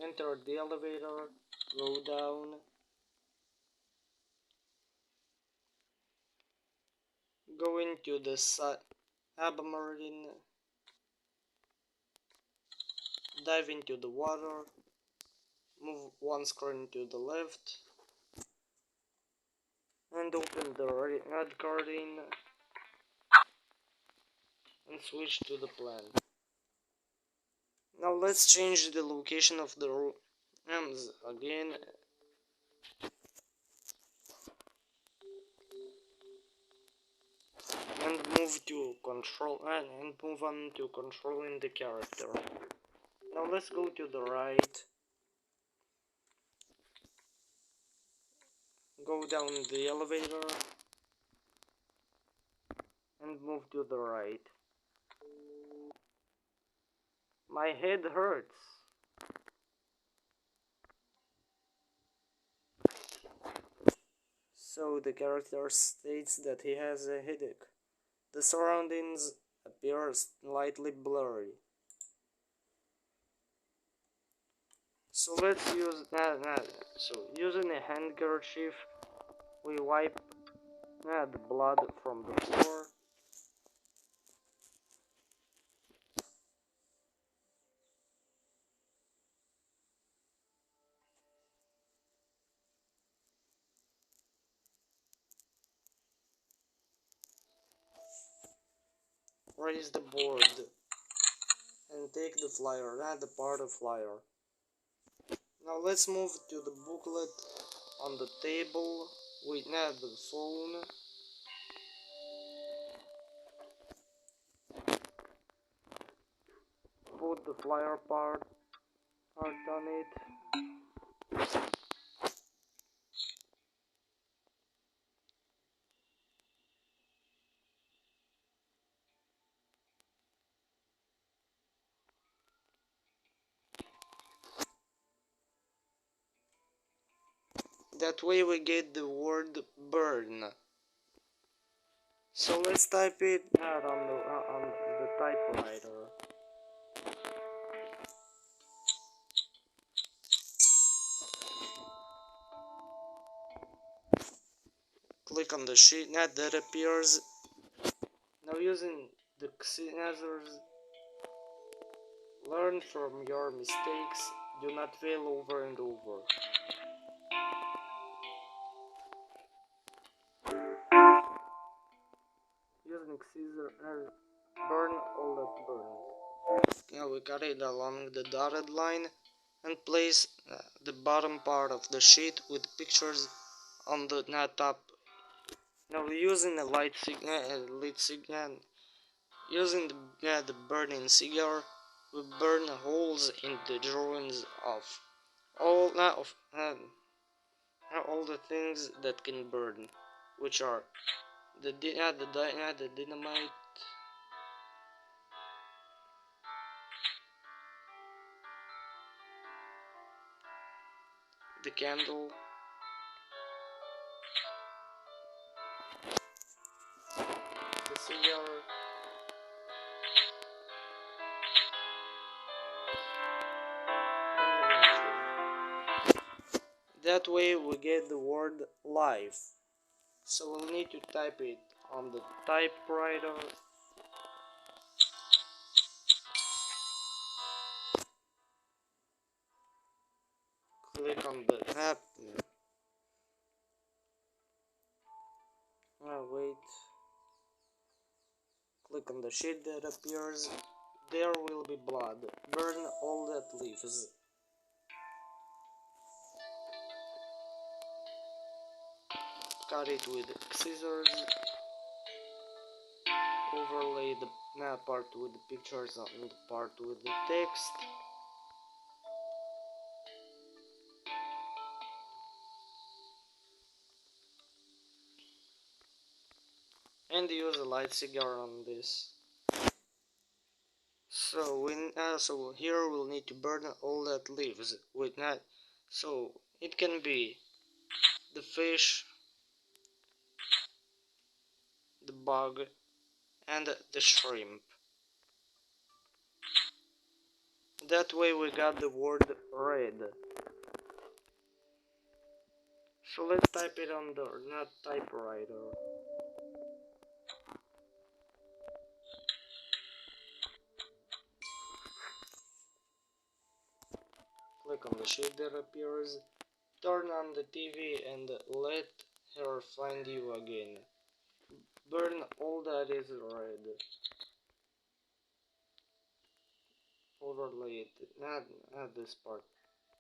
Enter the elevator, go down, go into the submarine, dive into the water, move one screen to the left, and open the red curtain and switch to the plan. Now let's change the location of the rooms again. And move on to controlling the character. Now let's go to the right. go down the elevator and move to the right. My head hurts. So the character states that he has a headache. The surroundings appear slightly blurry. So let's use using a handkerchief, we wipe the blood from the floor. Raise the board and take the flyer, the part of flyer. Now let's move to the booklet on the table with the phone. Put the flyer part on it. That way we get the word burn. So let's type it out on the typewriter. Click on the sheet that appears. Now using the scissors, learn from your mistakes. Do not fail over and over. Using scissors, burn all that burns. Now we cut it along the dotted line and place the bottom part of the sheet with pictures on the top. Now using a lit cigar, using the burning cigar, we burn holes in the drawings of all the things that can burn, which are the dynamite, the candle, the cigar, and the matches. That way we get the word life. So we'll need to type it on the typewriter. Click on the app. Wait. Click on the sheet that appears. There will be blood. Burn all that leaves. Cut it with scissors. Overlay the part with the pictures and the part with the text. And use a light cigar on this. So so here we'll need to burn all that leaves with that. So it can be the fish, the bug, and the shrimp. That way we got the word red. So let's type it on the typewriter. Click on the sheet that appears. Turn on the TV and let her find you again. Burn all that is red. Overlay it. Add this part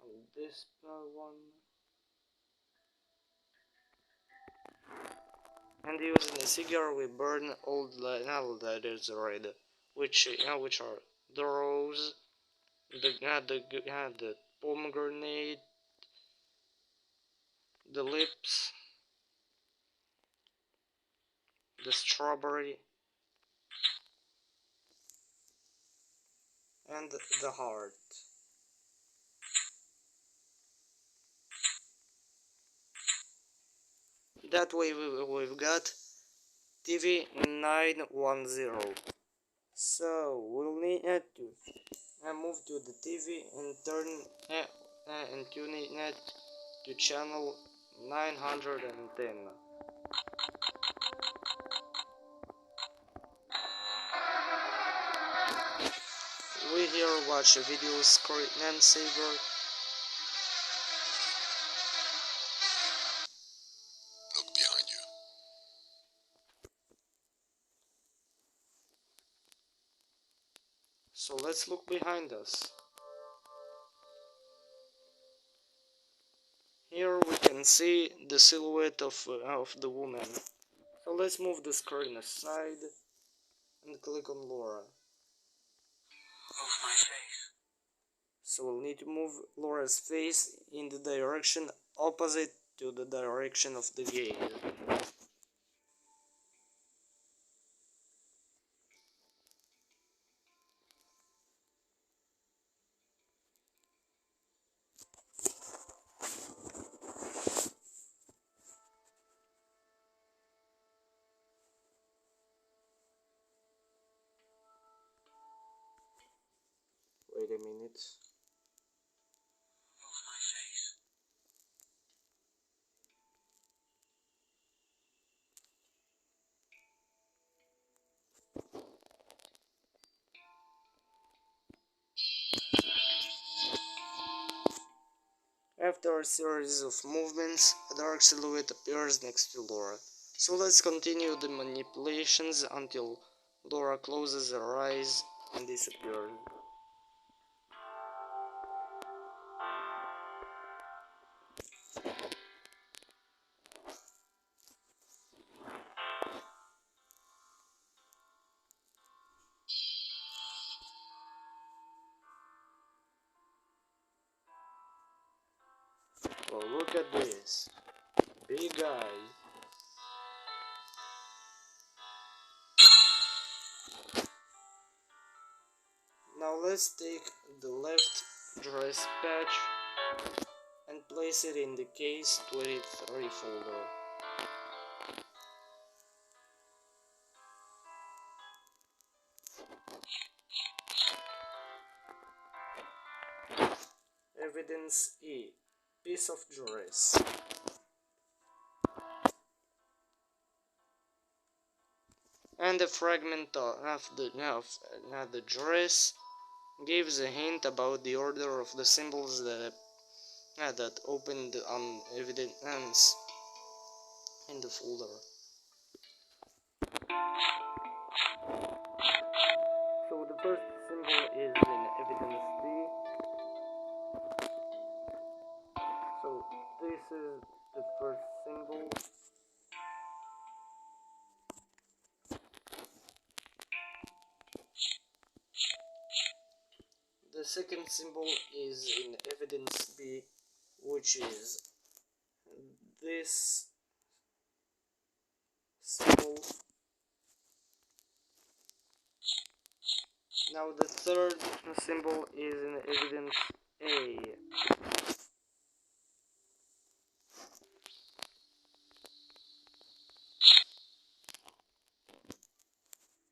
on this one. And using a cigar, we burn all that is red, which are the rose, the pomegranate, the lips, the strawberry, and the heart. That way we've got TV 910. So we'll need to move to the TV and turn and tune it to channel 910. We here watch a video screen saver. Look behind you. So let's look behind us. Here we can see the silhouette of the woman. So let's move the screen aside and click on Laura. Move my face. So we'll need to move Laura's face in the direction opposite to the direction of the gaze. Wait a minute. Move my face. After a series of movements, a dark silhouette appears next to Laura. So let's continue the manipulations until Laura closes her eyes and disappears. Well, look at this. Big eye. Now let's take the left dress patch and place it in the case 23 folder. Evidence E. Piece of dress. And a fragment of the dress gives a hint about the order of the symbols that opened on evidence in the folder. So the first symbol is in evidence B. So this is the first symbol. The second symbol is in evidence B, which is this symbol. Now the third symbol is in evidence A.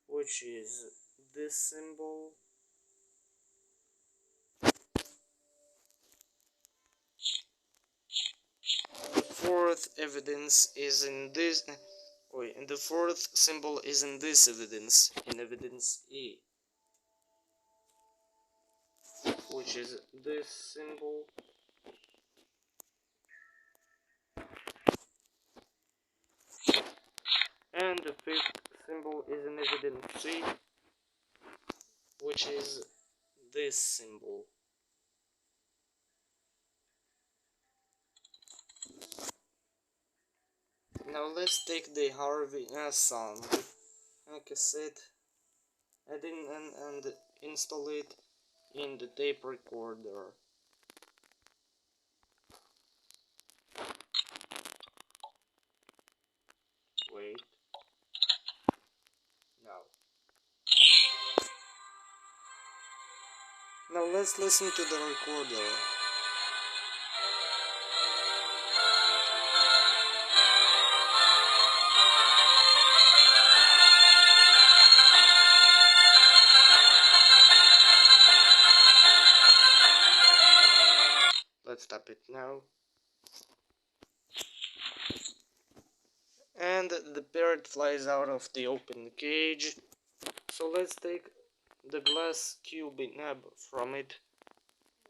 Which is this symbol. The fourth evidence is in this. And the fourth symbol is in this evidence, in evidence E, which is this symbol. And the fifth symbol is in evidence C, which is this symbol. Now let's take the Harvey song cassette and install it in the tape recorder. Wait. Now let's listen to the recorder. Let's stop it now. And the parrot flies out of the open cage. So let's take the glass cube nab from it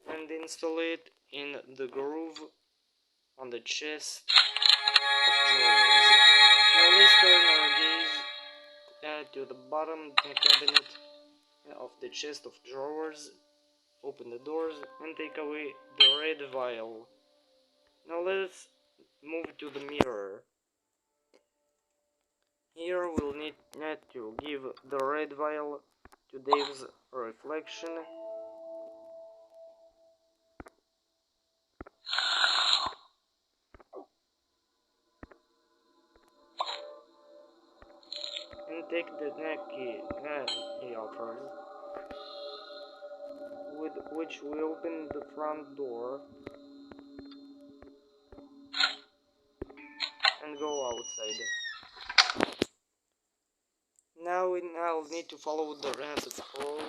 and install it in the groove on the chest of drawers. Now let's turn our gaze to the bottom cabinet of the chest of drawers. Open the doors and take away the red vial. Now let's move to the mirror. Here we'll need to give the red vial to Dave's reflection. And take the neck key he offers, with which we open the front door and go outside. Now we need to follow the scroll.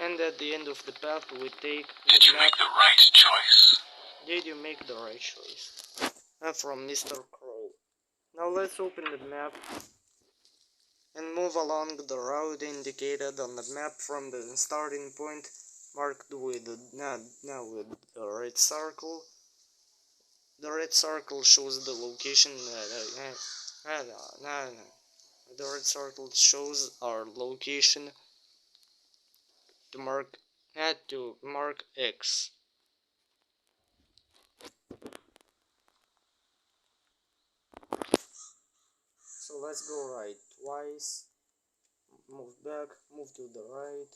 And at the end of the path we take Did you make the right choice? Did you make the right choice? From Mr. Crow. Now let's open the map and move along the route indicated on the map from the starting point marked with now with the red circle. The red circle shows the location. The red circle shows our location to mark X. So let's go right twice. Move back. Move to the right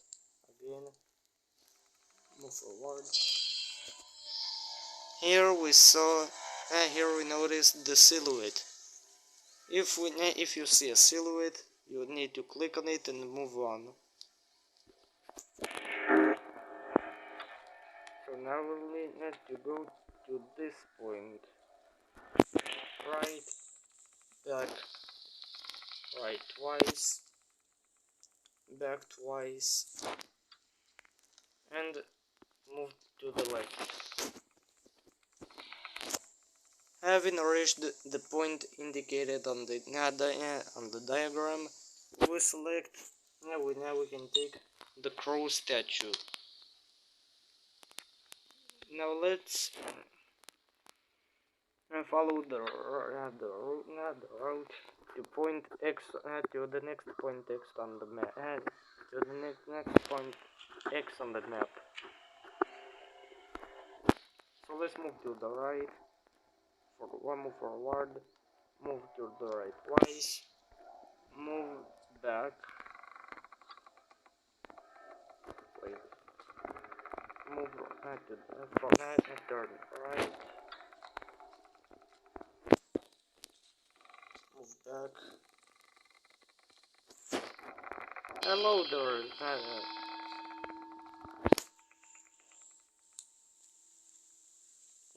again. Move forward. Here we saw. Here we noticed the silhouette. If you see a silhouette, you need to click on it and move on. So now we'll need to go to this point. Right, back, right twice, back twice, and move to the left. Having reached the point indicated on the diagram, we select. Now we can take the crow statue. Now let's follow the route to point X to the next point X on the map. To the next point X on the map. So let's move to the right. Move forward. Move to the right twice. Move back. Wait. Move from that and turn right. Move back. Hello there.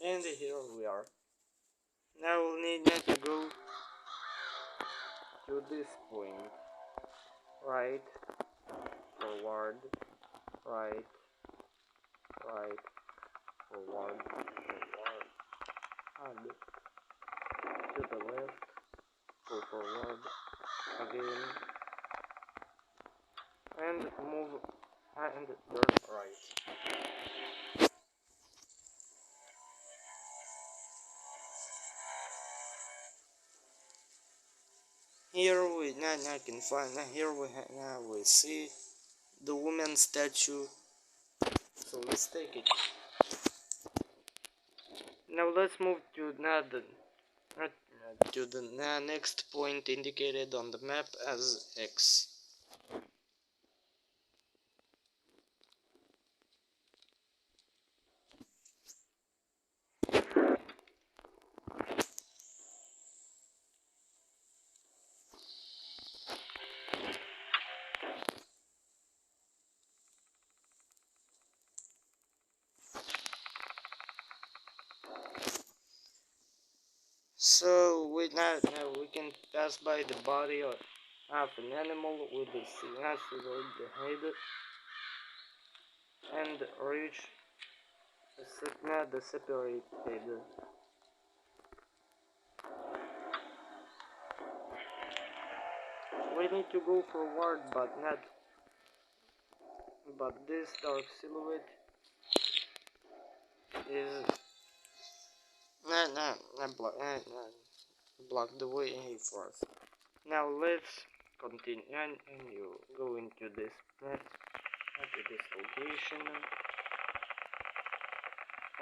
And here we are. Now we'll need to go to this point. Right. Forward. Right. Right. Forward. Forward. And to the left. Go forward. Again. And move and turn right. Here we now can find here we see the woman statue. So let's take it. Now let's move to the next point indicated on the map as X. pass by the body of an animal with a silhouette head and reach the separated. We need to go forward, but this dark silhouette is block the way for us. Now let's continue and you go into this location,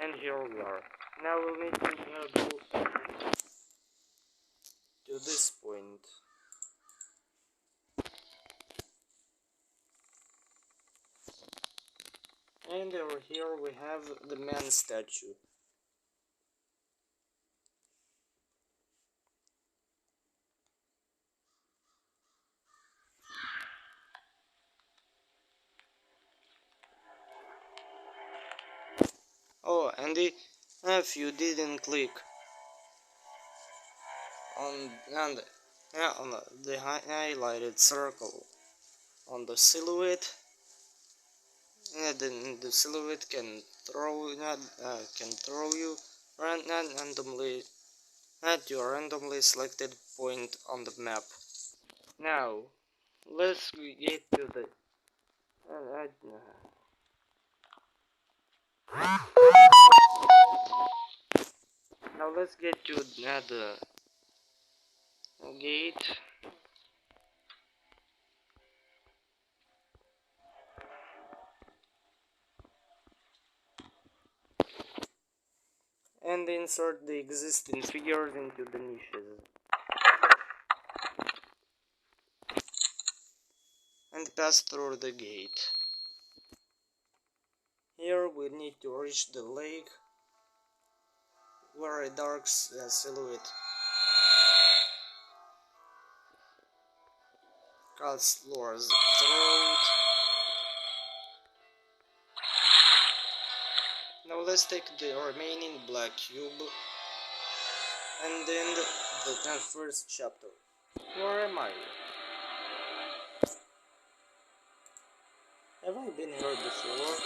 and here we are. Now we need to go to this point. And over here we have the man statue. Oh, and if you didn't click on the highlighted circle on the silhouette, then the silhouette can throw you randomly at your randomly selected point on the map. Now let's get to the now let's get to the gate. And insert the existing figures into the niches. And pass through the gate. Here we need to reach the lake where a dark silhouette cuts Laura's throat. Now let's take the remaining black cube and end the first chapter. Where am I? Have I been here before?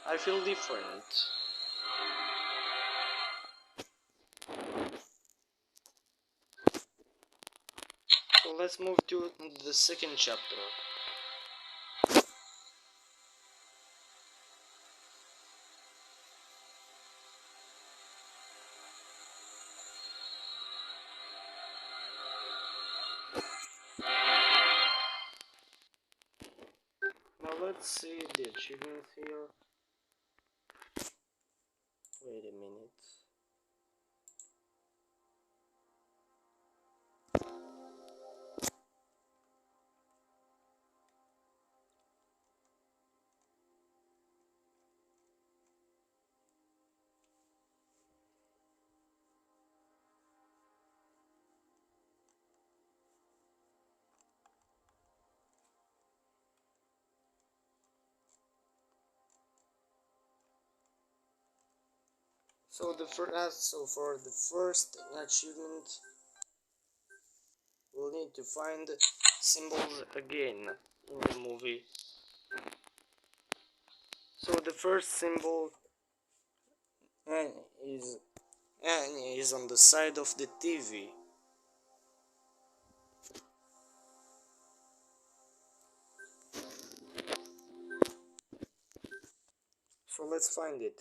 I feel different. So let's move to the second chapter. Now let's see the achievements here. Wait a minute. So for the first achievement, we'll need to find symbols again in the movie. So the first symbol is on the side of the TV. So let's find it.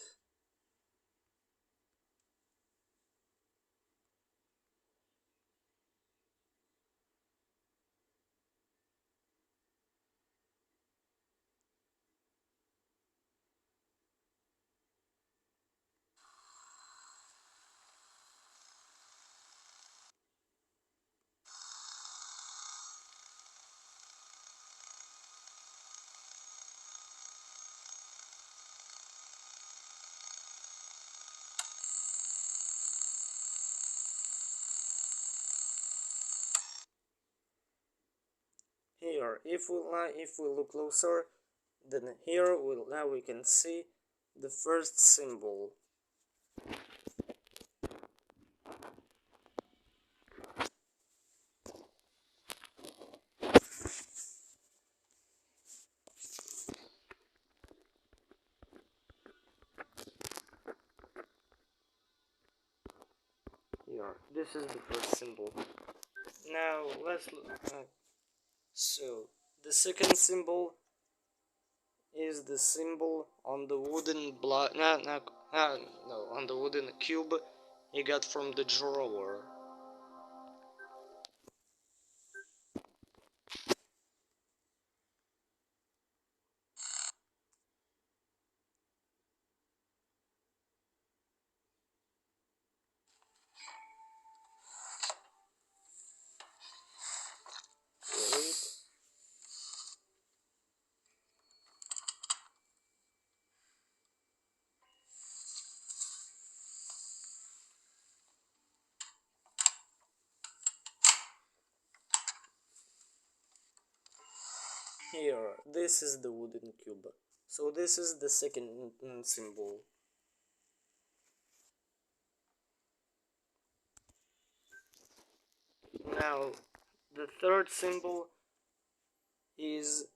Here, if we look closer, then here now we can see the first symbol. Here, this is the first symbol. Now let's look. So the second symbol is the symbol on the wooden block. No, on the wooden cube you got from the drawer. Wait. Here, this is the wooden cube. So this is the second symbol. Now, the third symbol is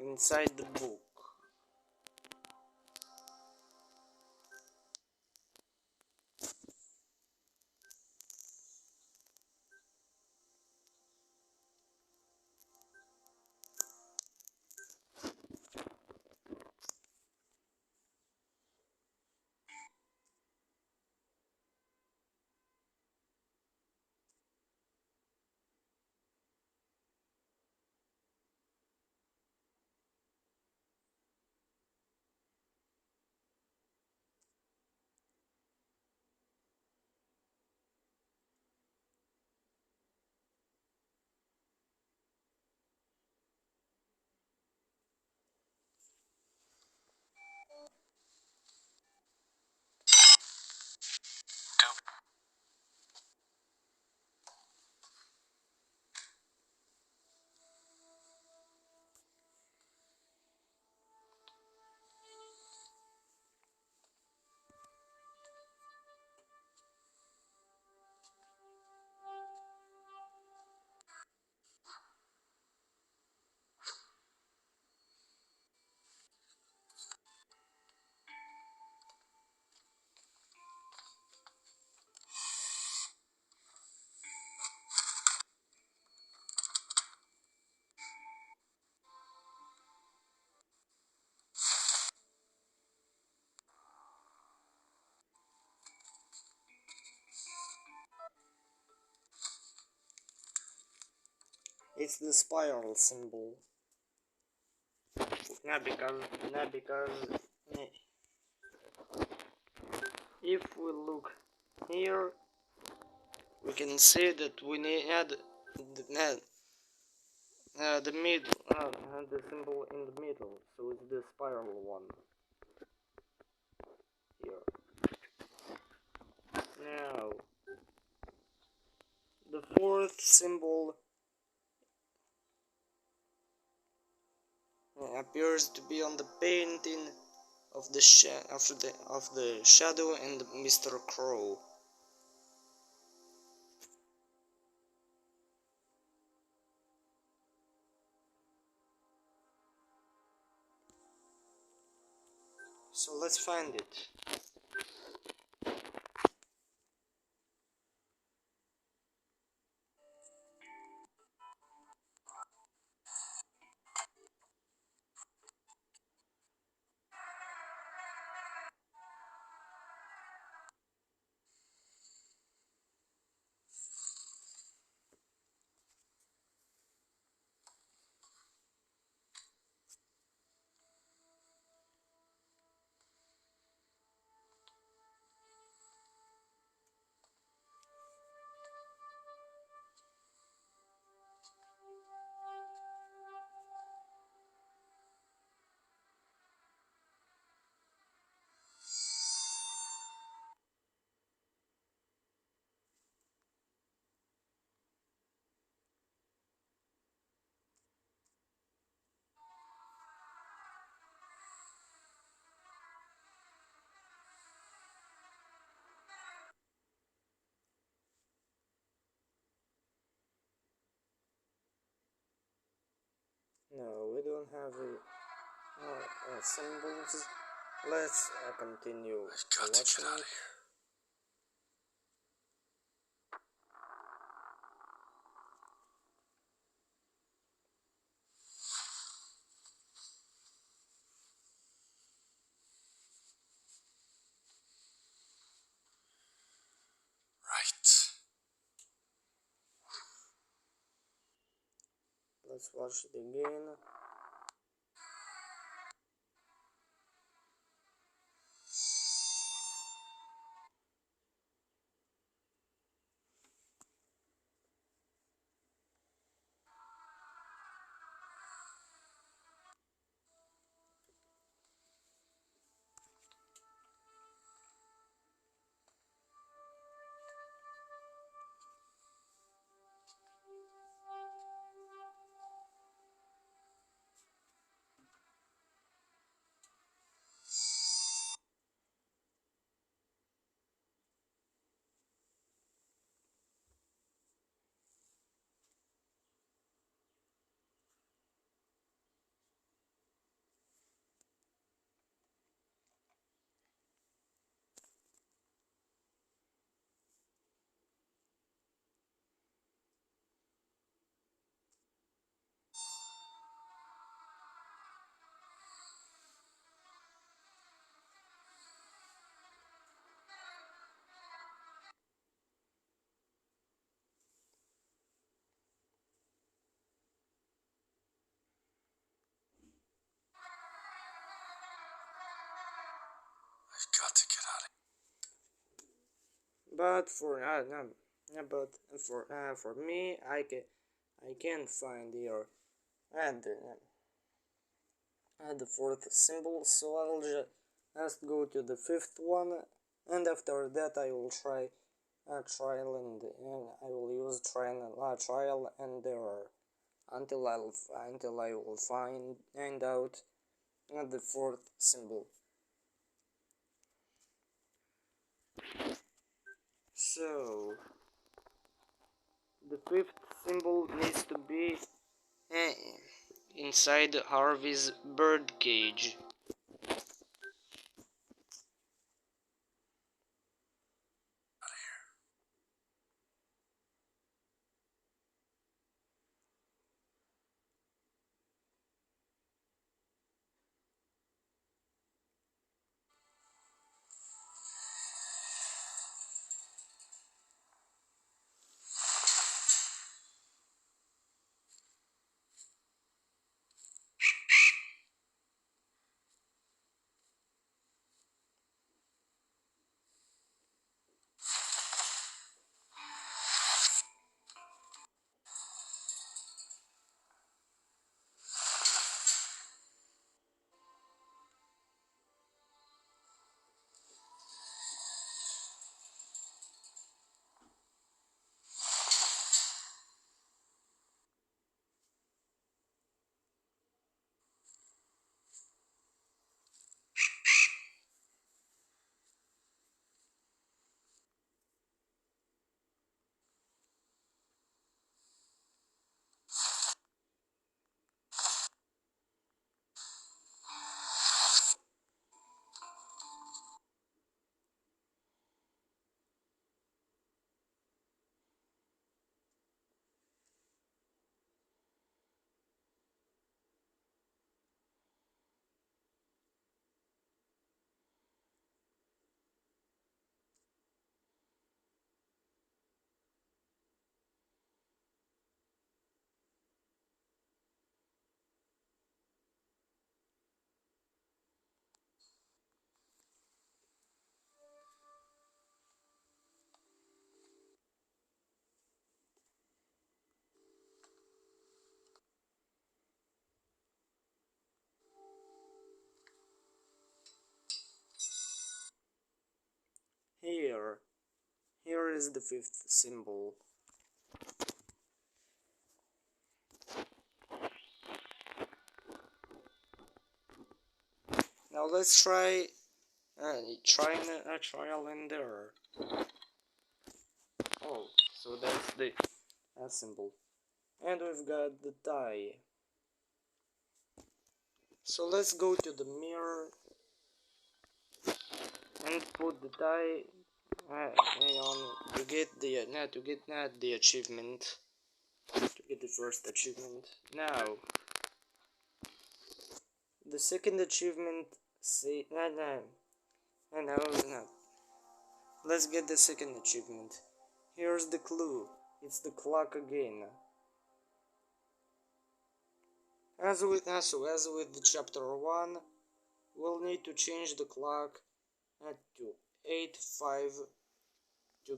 inside the book. It's the spiral symbol. Not because if we look here, we can see that we need the middle, the symbol in the middle, so it's the spiral one. Here. Now, the fourth symbol appears to be on the painting of the shadow and Mr. Crow. So let's find it. No, we don't have symbols Let's continue I've got to watching get out it. of here. Right. Let's watch it again. I've got to get out of But for no, yeah, but for me, I can't find here and the fourth symbol, so I'll just go to the fifth one, and after that I will try trial and I will use trial and error until I will find out the fourth symbol. So the fifth symbol needs to be eh, inside Harvey's bird cage. here. Here, here is the fifth symbol. Now let's try a trial and error. Oh, so that's the symbol, and we've got the tie. So let's go to the mirror and put the die on to get the achievement, to get the first achievement. Now the second achievement, say no. Let's get the second achievement. Here's the clue. It's the clock again. As with the chapter 1, we'll need to change the clock to 8:05 to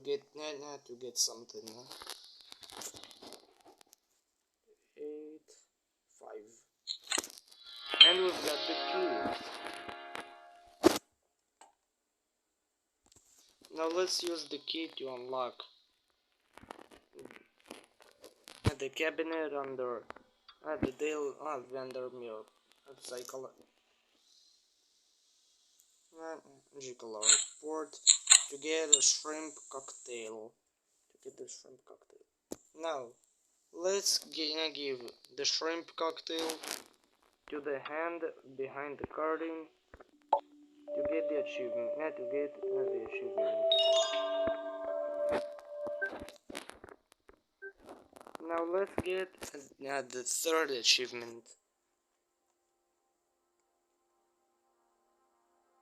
get something. 8:05, and we've got the key. Now let's use the key to unlock the cabinet under the Dale vendor milk. Magical report to get a shrimp cocktail. Now let's give the shrimp cocktail to the hand behind the curtain to get the achievement. Now let's get the third achievement.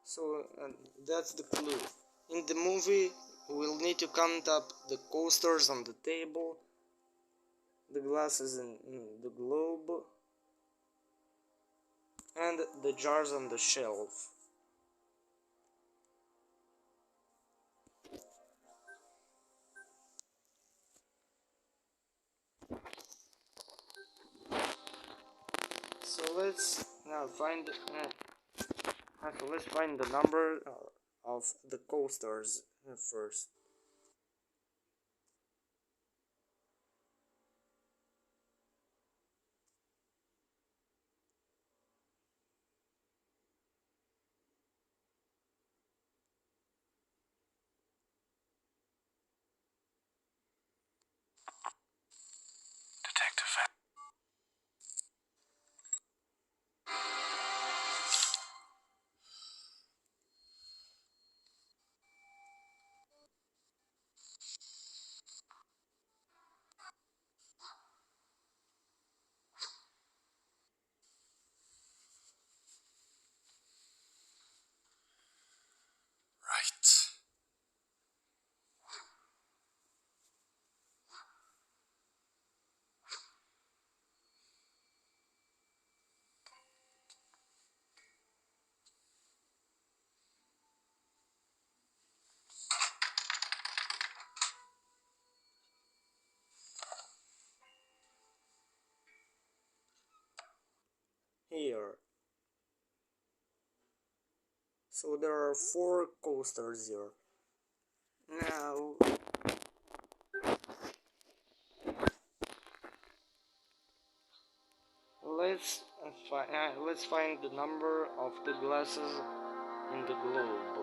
So that's the clue. In the movie, we'll need to count up the coasters on the table, the glasses in the globe, and the jars on the shelf. So let's now find. So let's find the number of the coasters first. Detective. Right. Here. So there are 4 coasters here. Now let's find the number of the glasses in the globe.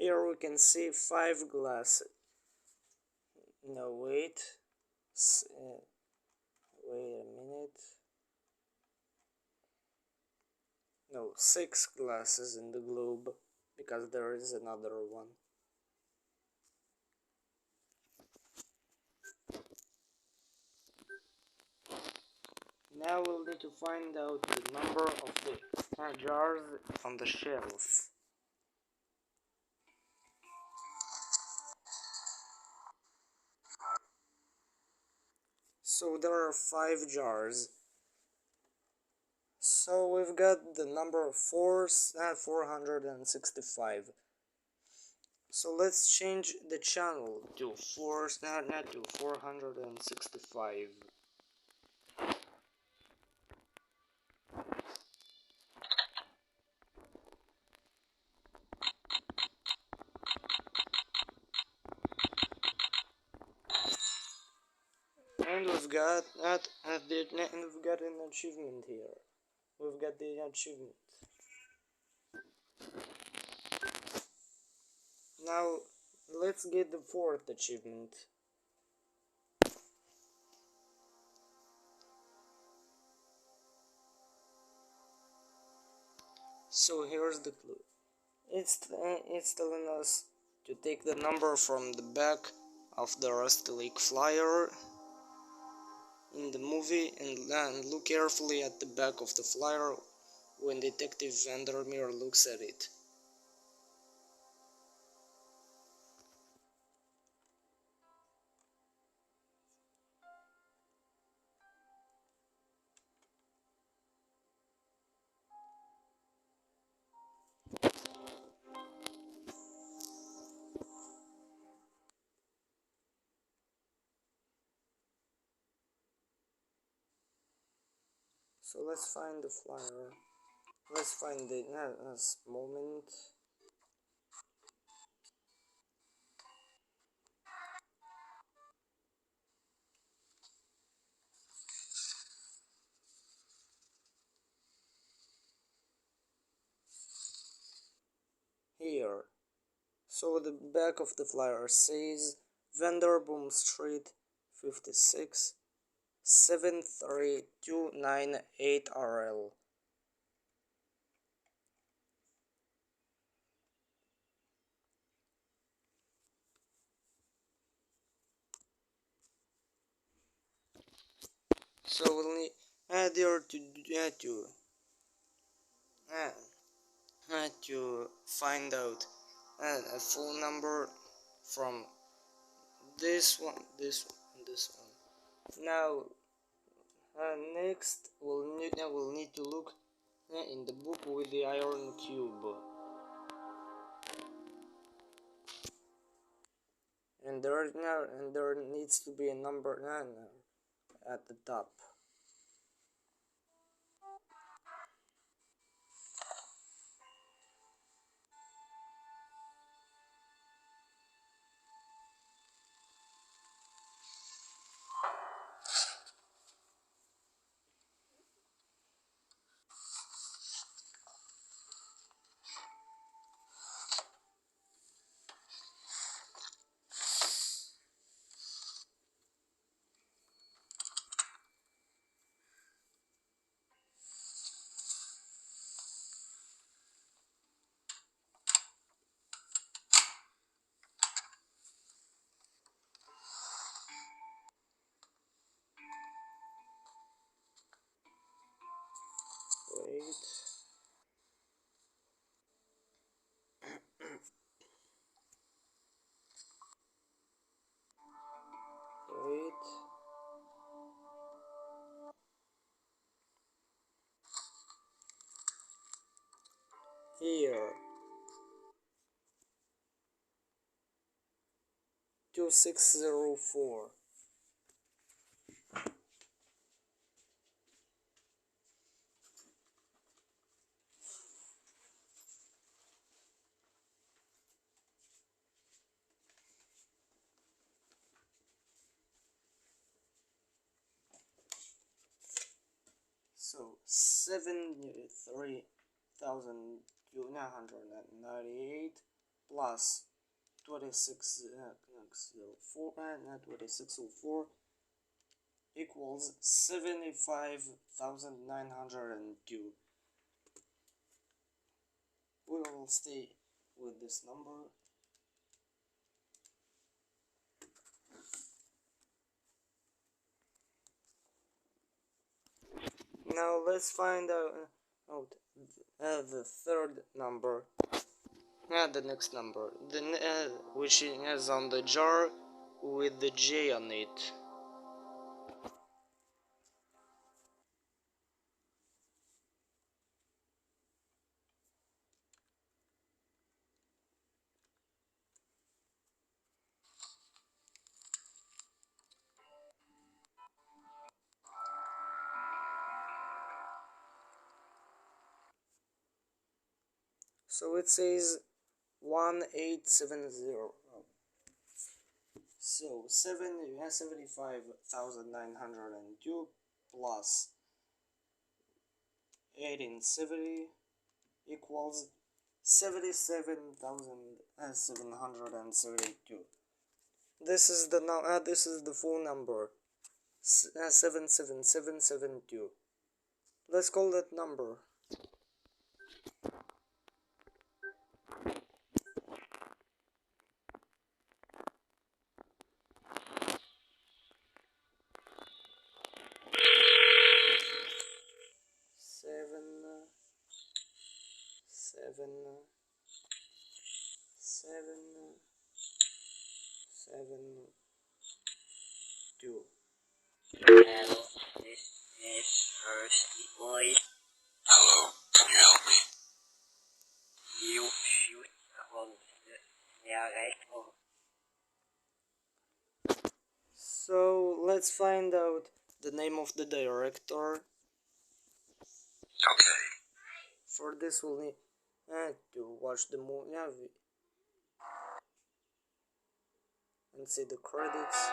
Here we can see 5 glasses. No, wait. Wait a minute. No, 6 glasses in the globe, because there is another one. Now we'll need to find out the number of the jars on the shelf. So there are 5 jars. So we've got the number 465. So let's change the channel to 465. And we've got an achievement here. We've got the achievement. Now let's get the 4th achievement. So here's the clue. It's telling us to take the number from the back of the Rusty Lake flyer in the movie and look carefully at the back of the flyer when Detective Vandermeer looks at it. So let's find the flyer. Let's find the moment. Here. So the back of the flyer says Vanderboom Street 56 73298 RL. So we'll need there to find out a full number from this one, this one, and this one. Now, next we'll need to look in the book with the iron cube, and there needs to be a number at the top. Wait. Wait. Here. 2604. So 73,998 plus 2604 equals 75,902. We will stay with this number. Now let's find out the third number. The next number, which is on the jar with the J on it. So it says 1870. So 75,902 plus 1870 equals 77,772. This is the full number. 77772. Let's call that number. Seven, two. Hello, this is Thirsty Boy. Hello, can you help me? You shoot on the narrator. So let's find out the name of the director. Okay. For this we'll need to watch the movie and see the credits.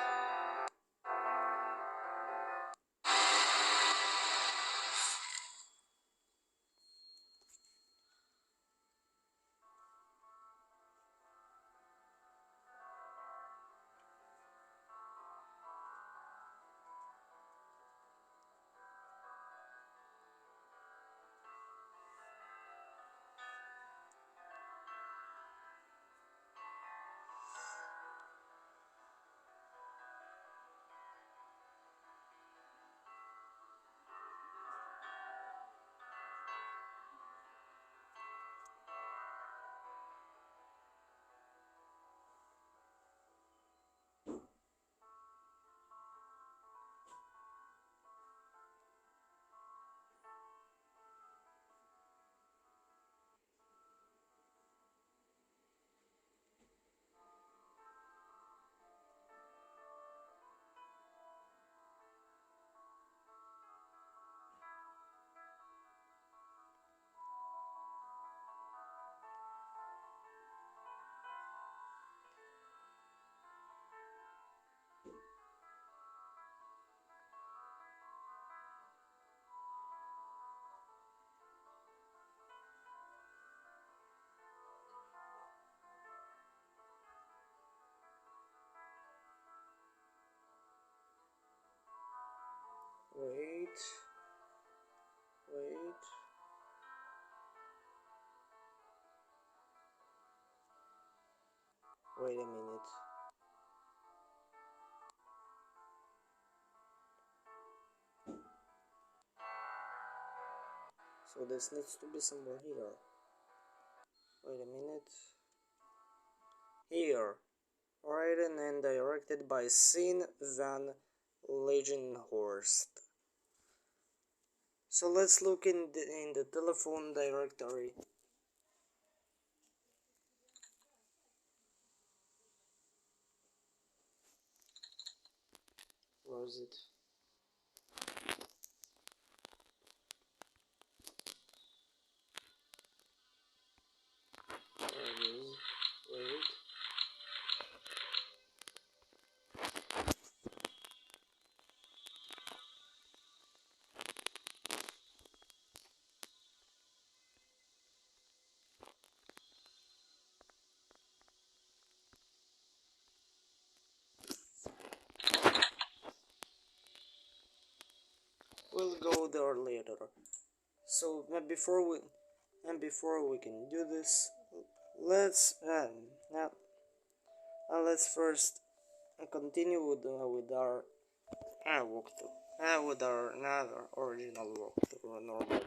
Wait. Wait a minute. So this needs to be somewhere here. Wait a minute. Here. Written and directed by Sien van Legenhorst. So let's look in the telephone directory. Where is it? There it is. Wait. go there later. So before we can do this, let's let's first continue with our walkthrough. With our another original walkthrough normal.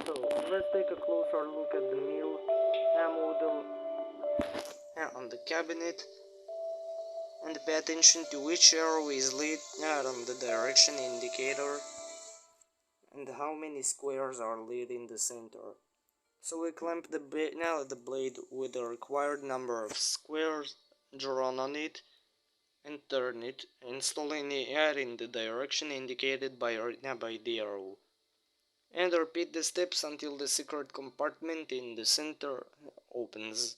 So let's take a closer look at the mill model on the cabinet, and pay attention to which arrow is lit on the direction indicator and how many squares are lit in the center. So we clamp the blade with the required number of squares drawn on it and turn it, installing the air in the direction indicated by the arrow. And repeat the steps until the secret compartment in the center opens.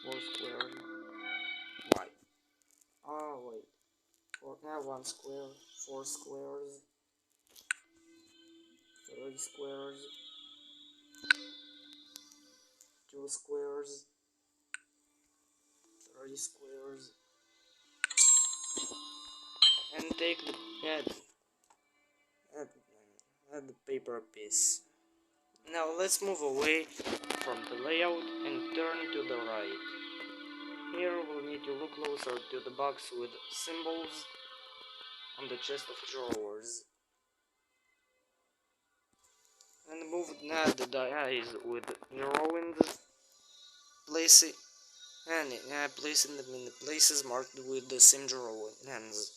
Four squares. Why? Oh wait. One square. Four squares. 3 squares. 2 squares. 3 squares. And take the add the paper piece. Now let's move away from the layout and turn to the right. Here we'll need to look closer to the box with symbols on the chest of drawers. And move the dies with drawings. Place placing them in the places marked with the same drawings.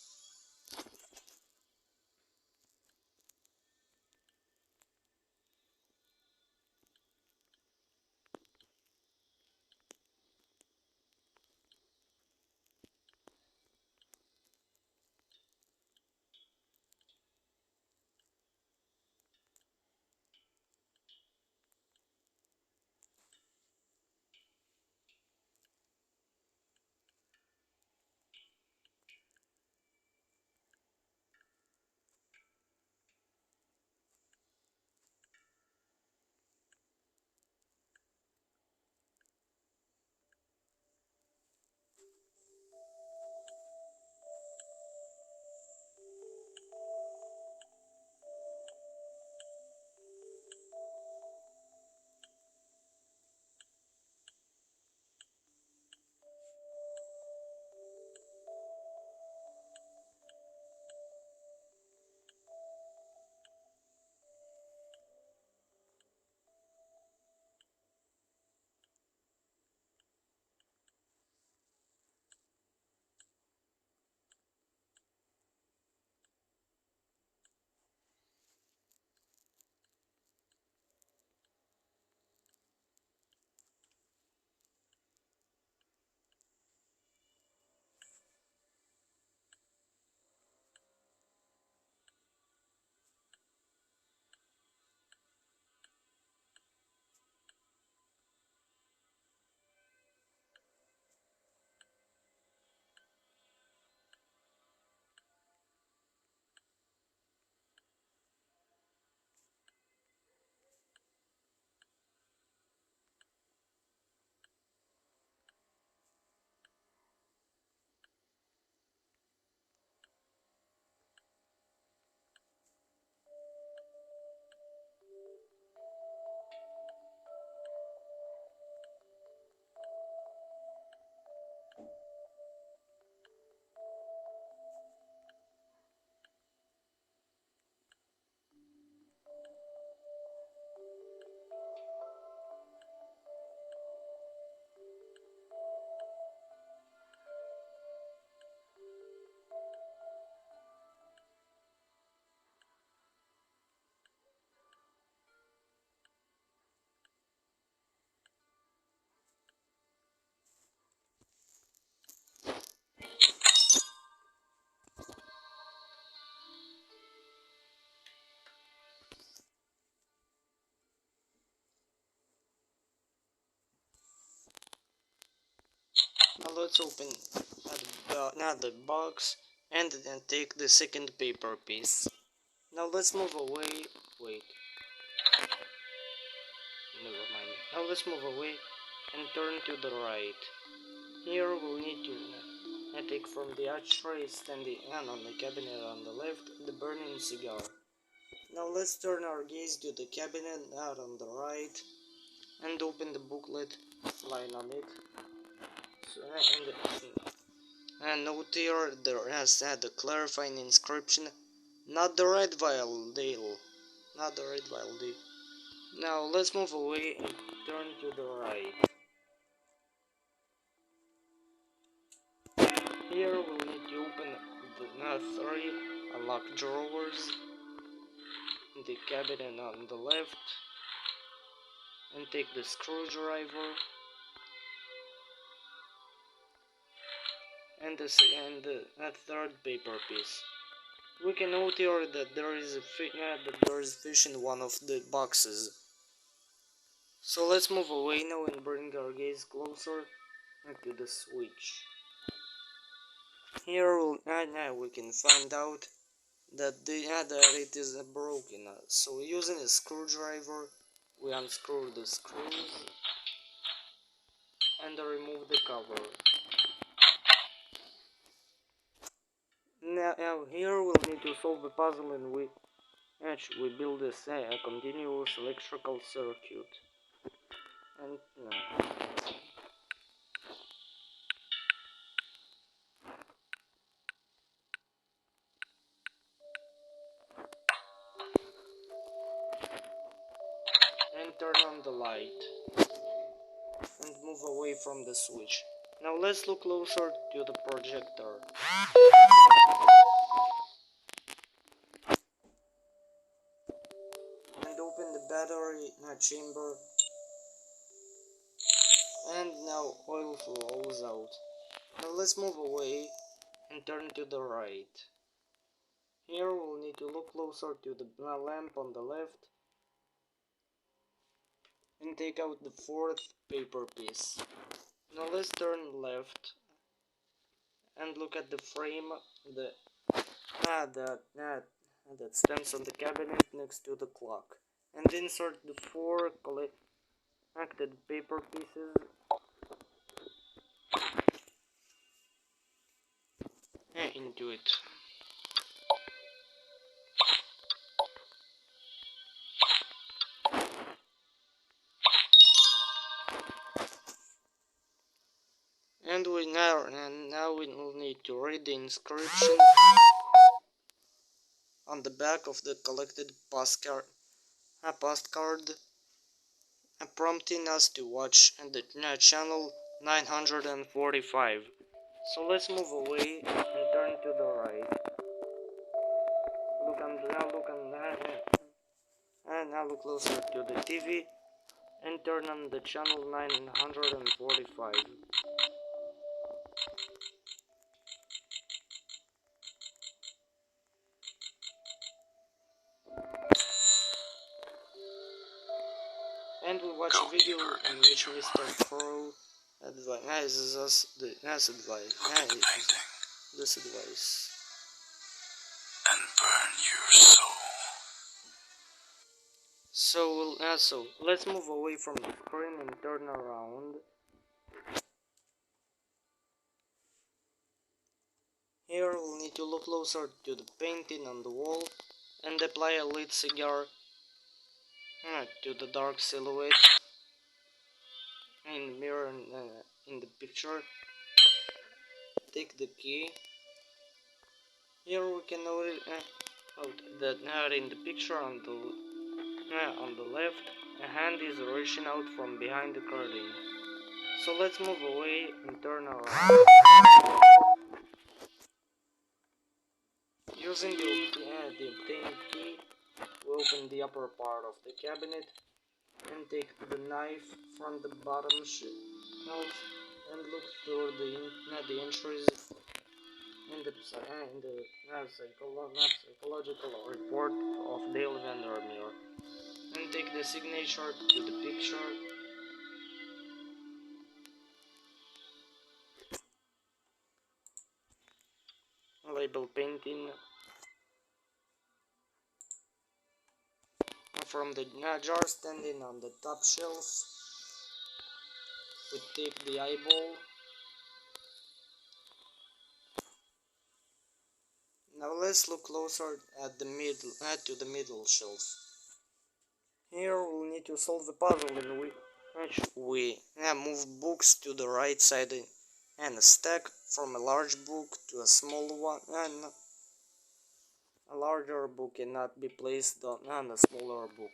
let's open the box and then take the second paper piece. Now let's move away. Wait. Never mind. Now let's move away and turn to the right. Here we'll need to take from the ashtray standing on the cabinet on the left the burning cigar. Now let's turn our gaze to the cabinet out on the right and open the booklet lying on it. So, and note here there has the clarifying inscription, not the red vial deal. Not the red vial deal. Now let's move away and turn to the right. Here we'll need to open the 3 unlocked drawers, the cabinet on the left, and take the screwdriver and the third paper piece. We can note here that there is fish in one of the boxes. So let's move away now and bring our gaze closer to the switch. Here now we can find out that that it is broken. So using a screwdriver, we unscrew the screws and remove the cover. Now here we'll need to solve a puzzle in which we build a continuous electrical circuit. And turn on the light and move away from the switch. Now let's look closer to the projector. And open the battery chamber. And now oil flows out. Now let's move away and turn to the right. Here we'll need to look closer to the lamp on the left and take out the 4th paper piece. Now let's turn left and look at the frame that stands on the cabinet next to the clock, and insert the 4 collected paper pieces into it. And now we will need to read the inscription on the back of the collected postcard, prompting us to watch the channel 945. So let's move away and turn to the right. Now look closer to the TV and turn on the channel 945. And we watch a video in which Mr. Crow advises us this advice. And burn your soul. So let's move away from the screen and turn around. Here we'll need to look closer to the painting on the wall and apply a lit cigar to the dark silhouette in the mirror in the picture. Take the key. Here we can note that in the picture on the left, a hand is reaching out from behind the curtain. So let's move away and turn around. Using the obtained key, we open the upper part of the cabinet and take the knife from the bottom shelf and look through the entries in the psychological report of Dale Vandermeer and take the signature to the picture label painting from the jar standing on the top shelf. We tape the eyeball. Now let's look closer at the middle shelf. Here we'll need to solve the puzzle in which we move books to the right side and stack from a large book to a small one, and a larger book cannot be placed on a smaller book.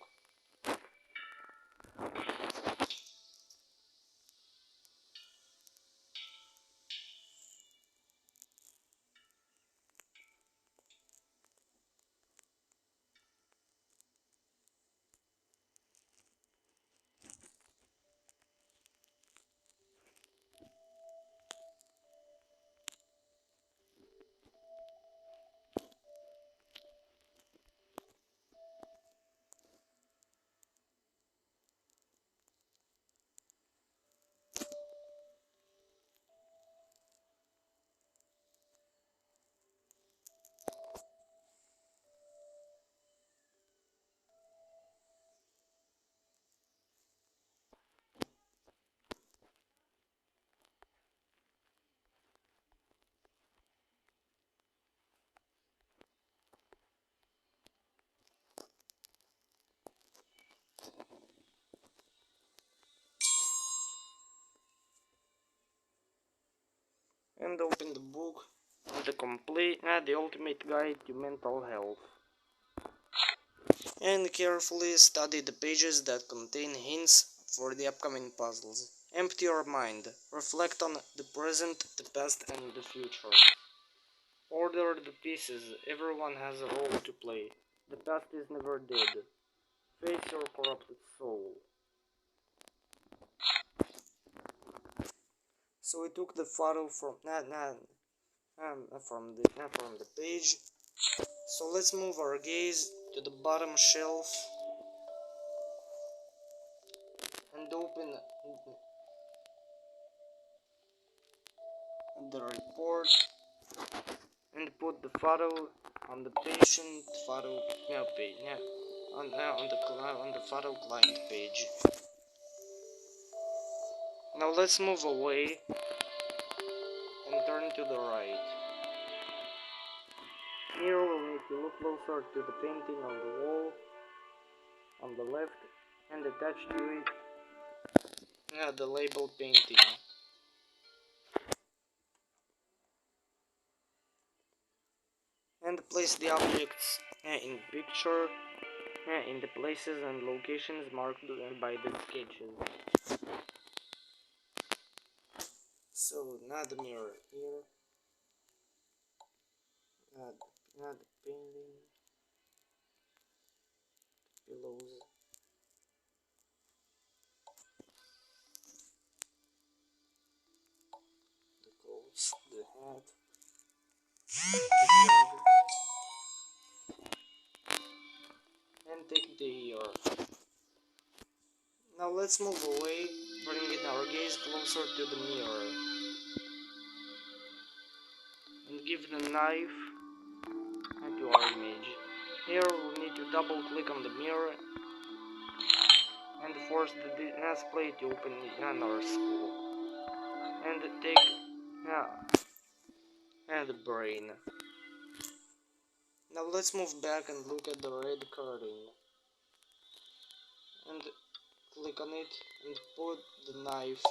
And open the book, the ultimate guide to mental health. And carefully study the pages that contain hints for the upcoming puzzles. Empty your mind. Reflect on the present, the past, and the future. Order the pieces. Everyone has a role to play. The past is never dead. Face your corrupted soul. So we took the photo from the page. So let's move our gaze to the bottom shelf and open the report and put the photo on the patient photo page. On the photo client page. Now let's move away and turn to the right. Here we'll need to look closer to the painting on the wall on the left and attach to it the label painting. And place the objects in picture in the places and locations marked by the sketches. So now the mirror here, now the painting, the pillows, the clothes, the hat, the jug, and take the ear. Now let's move away, bringing our gaze closer to the mirror, and give the knife to our image. Here we need to double click on the mirror and force the display to open in our school. And take the brain. Now let's move back and look at the red curtain. And click on it and put the knife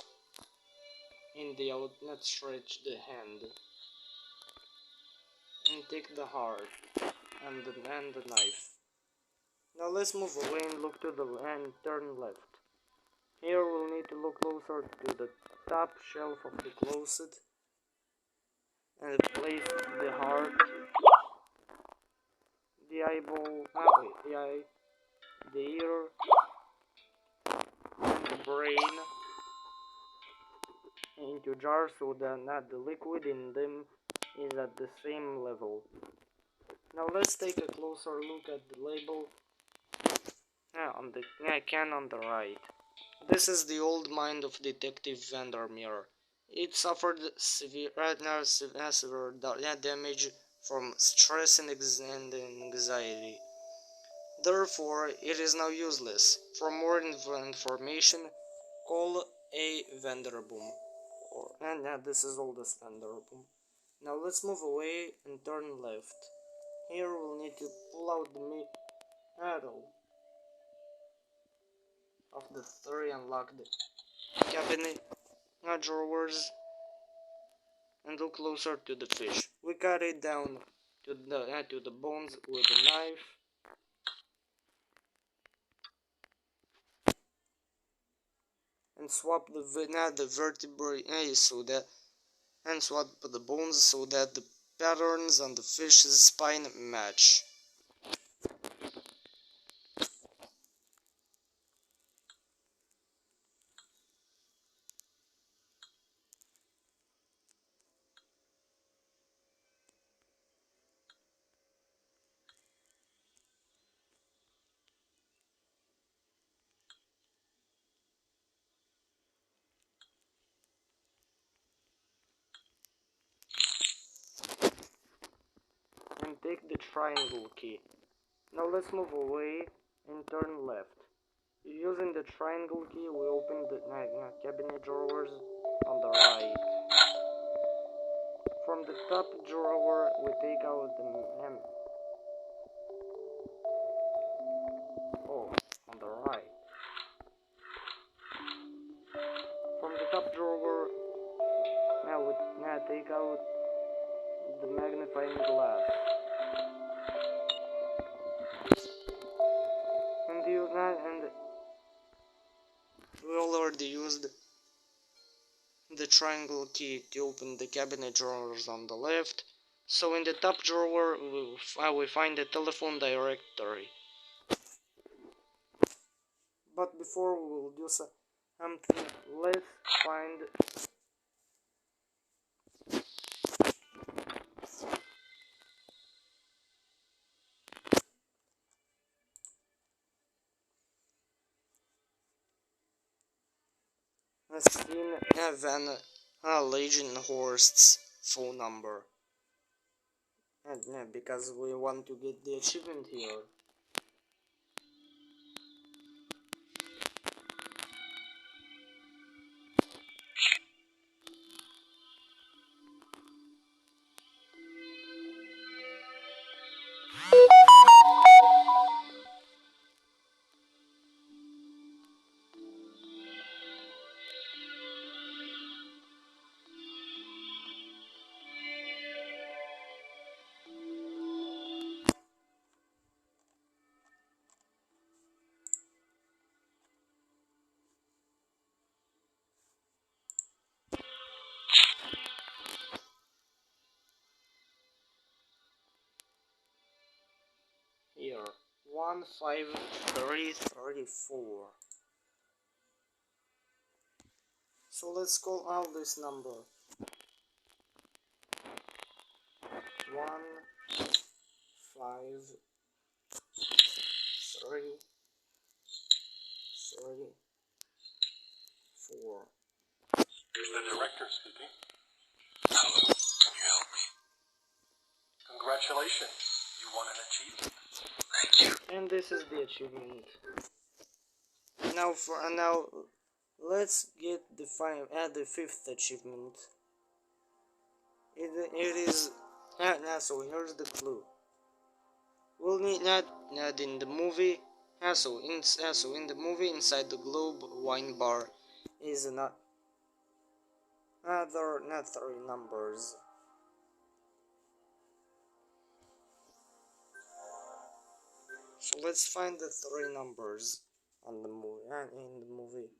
in the outstretched hand. And take the heart and the knife. Now let's move away and look to the and turn left. Here we'll need to look closer to the top shelf of the closet and place the heart, the eyeball, the ear, and the brain into jars so that the liquid in them is at the same level. Now let's take a closer look at the label on the can on the right. This is the old mind of Detective Vandermeer. It suffered severe damage from stress and anxiety. Therefore, it is now useless. For more information, call a Vanderboom. And yeah, this is all this Vanderboom. Now let's move away and turn left. Here we'll need to pull out the middle of the 3 unlocked cabinet drawers and look closer to the fish. We cut it down to the bones with a knife. And swap the vertebrae and swap the bones so that the patterns on the fish's spine match. And take the triangle key. Now let's move away and turn left. Using the triangle key, we open the cabinet drawers on the right. From the top drawer, we take out the on the right. From the top drawer, now we take out the magnifying glass. And we already used the triangle key to open the cabinet drawers on the left. So in the top drawer we find the telephone directory. But before we will do something, let's find Steen Van Legenhorst's phone number. And because we want to get the achievement here. Here, 15334. So let's call out this number. 15334. Here's the director speaking. Hello, can you help me? Congratulations, you won an achievement. Thank you. And this is the achievement. Now let's get the the fifth achievement. It is so here's the clue. We'll need not in the movie. So in the movie, inside the Globe wine bar is not 3 numbers. So let's find the 3 numbers on the movie in the movie.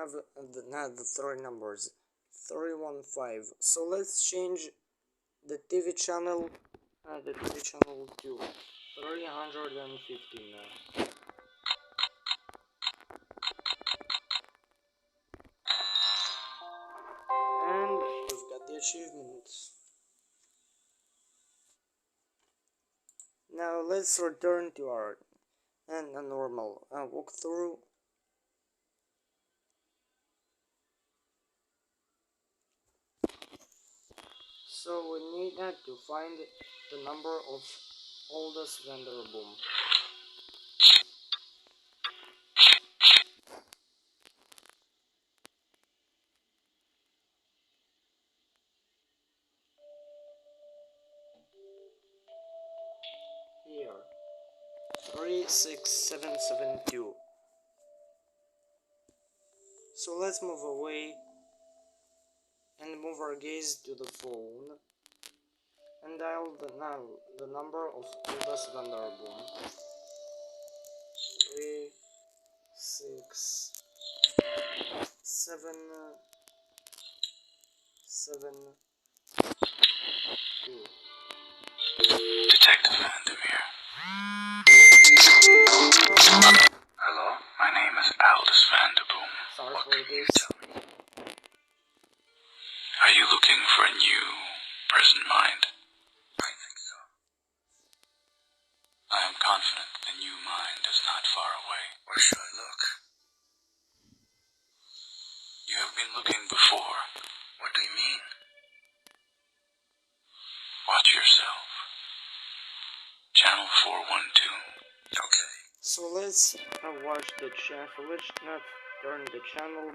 have the three numbers 315. So let's change the TV channel to 315 now. And we've got the achievement. Now let's return to our normal walkthrough. So we need to find the number of oldest Vanderboom. Here, 36772. So let's move away and move our gaze to the phone and dial the number of oldest Vanderboom. 36772. Detective Vandermeer. Hello, my name is Aldous Vanderboom. Sorry What for can you this. tell me? Are you looking for a new prison mind? I think so. I am confident the new mind is not far away. Where should I look? You have been looking before. What do you mean? Watch yourself. Channel 412. Okay. So let's watch the channel. So let's not turn the channel.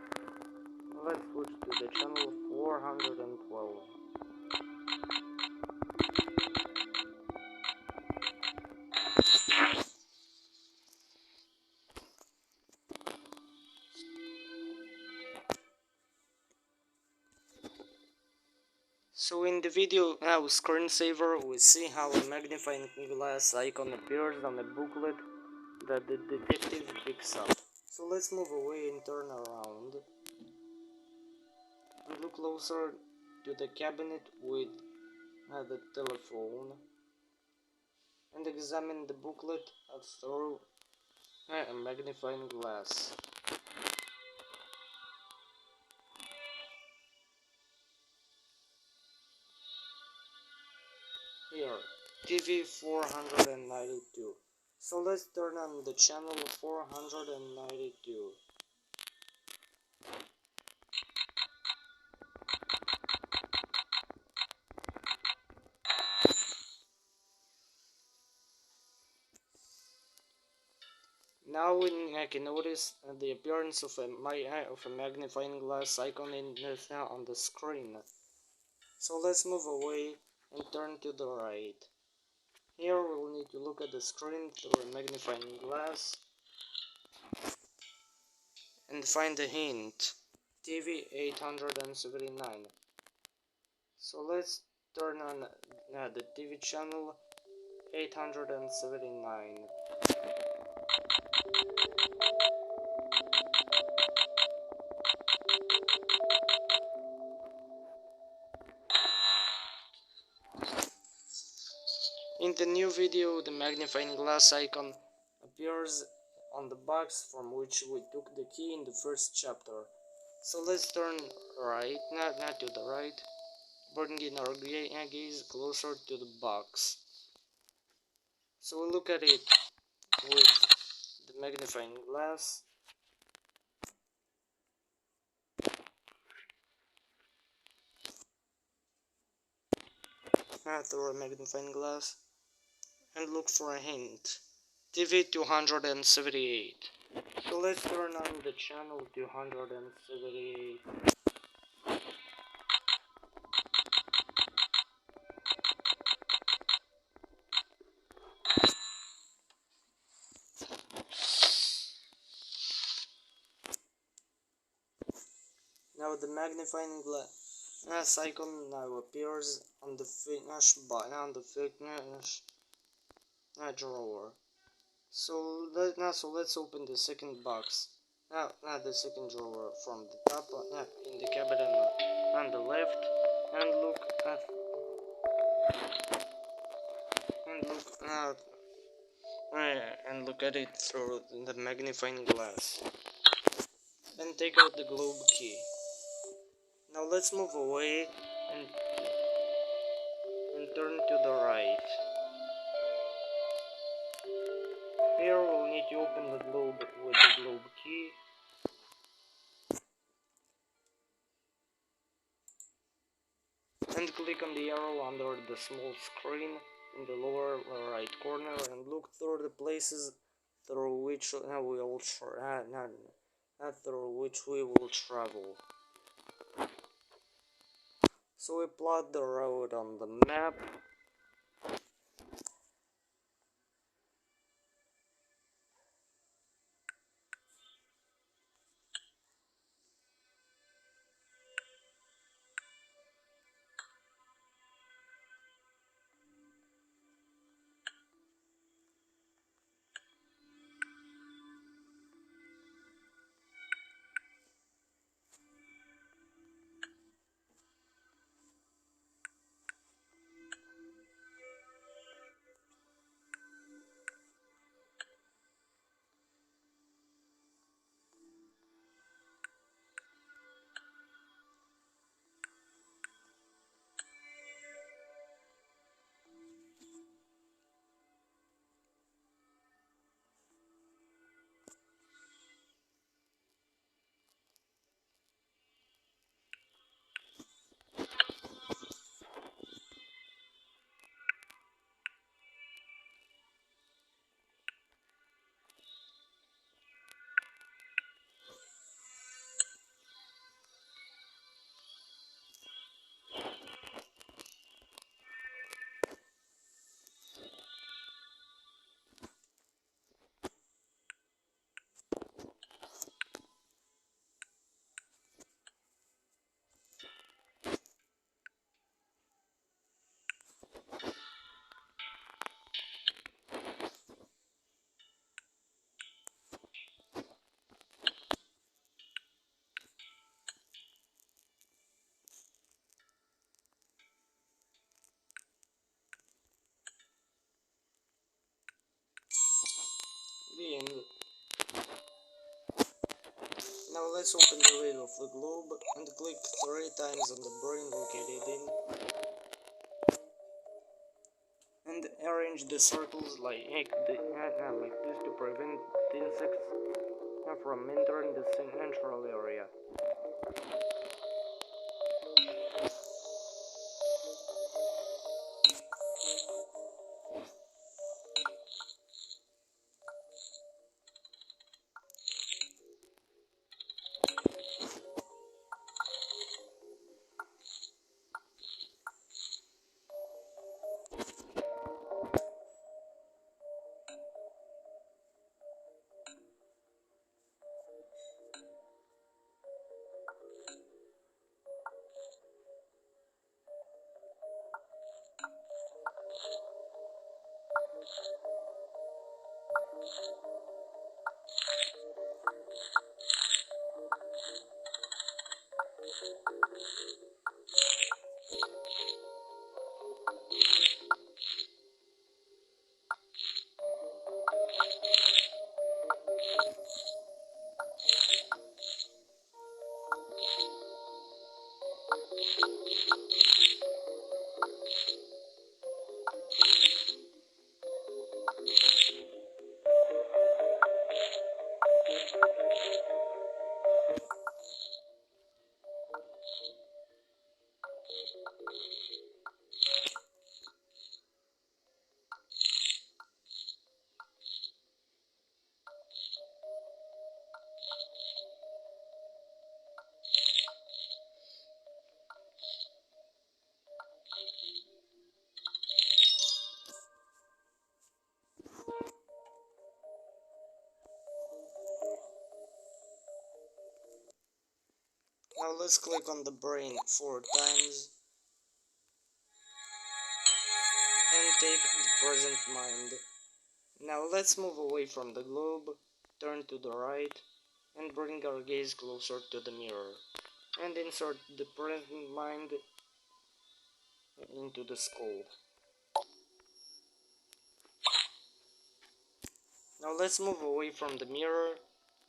Let's switch to the channel 412. So in the video screensaver, we see how a magnifying glass icon appears on the booklet that the detective picks up. So let's move away and turn around and look closer to the cabinet with the telephone and examine the booklet through a magnifying glass. Here, TV 492. So let's turn on the channel 492. Now I can notice the appearance of a magnifying glass icon on the screen. So let's move away and turn to the right. Here we'll need to look at the screen through a magnifying glass and find a hint. TV 879. So let's turn on the TV channel 879. In the new video, the magnifying glass icon appears on the box from which we took the key in the first chapter. So let's turn right, not to the right, bringing our gaze closer to the box. So we'll look at it with the magnifying glass. Through a magnifying glass and look for a hint. TV 278. So let's turn on the channel 278. Now the magnifying glass icon now appears on the finish button on the finish drawer. So let's open the second box. Now the second drawer from the top, in the cabinet on the left, and look at and look at it through the magnifying glass. Then take out the globe key. Now let's move away and turn to the right. Here we'll need to open the globe with the globe key. And click on the arrow under the small screen in the lower right corner and look through the places through which we will travel. So we plot the road on the map. The end. Now let's open the lid of the globe and click 3 times on the brain located in, and arrange the circles like this to prevent the insects from entering the central area. Now let's click on the brain 4 times and take the present mind. Now let's move away from the globe, turn to the right, and bring our gaze closer to the mirror, and insert the present mind into the skull. Now let's move away from the mirror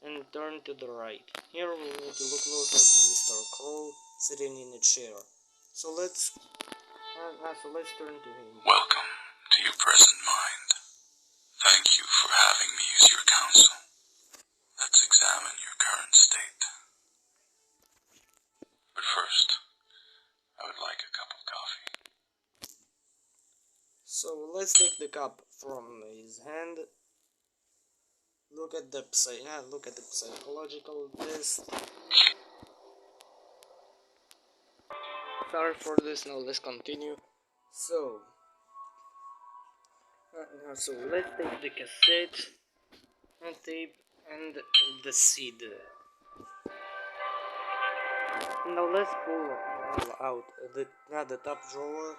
and turn to the right. Here we need to look closer to Mr. Crow sitting in a chair. So let's turn to him. Welcome to your present mind. Thank you for having me as your counsel. Let's examine your current state. But first, I would like a cup of coffee. So let's take the cup from his hand. Look at the psychological test. Sorry for this. Now let's continue. So let's take the cassette and tape and the seed. Now let's pull out the top drawer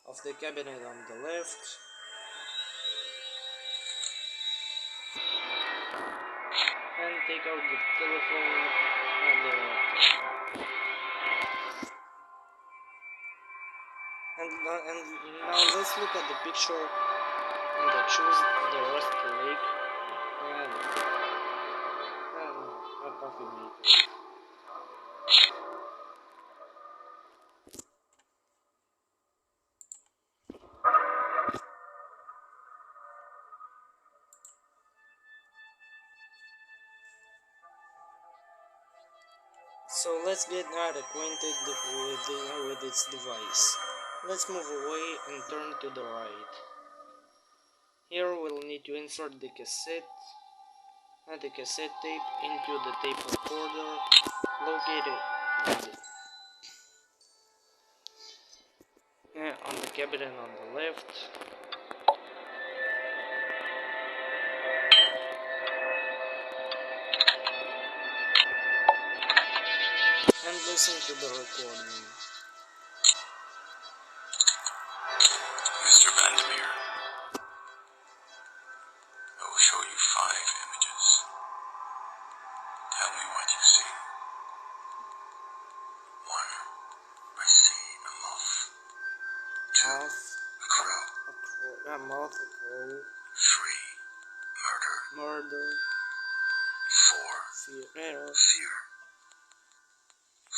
of the cabinet on the left. And take out the telephone on the right. And now let's look at the picture and choose the Rust Lake and a coffee maker. So let's get acquainted with its device. Let's move away and turn to the right. Here we'll need to insert the cassette and the cassette tape into the tape recorder located on the cabinet on the left. And listen to the recording. Mr. Vandermeer, I will show you 5 images. Tell me what you see. 1. I see a moth. 2. A crow. A moth, a crow. 3. Murder. 4. Fear.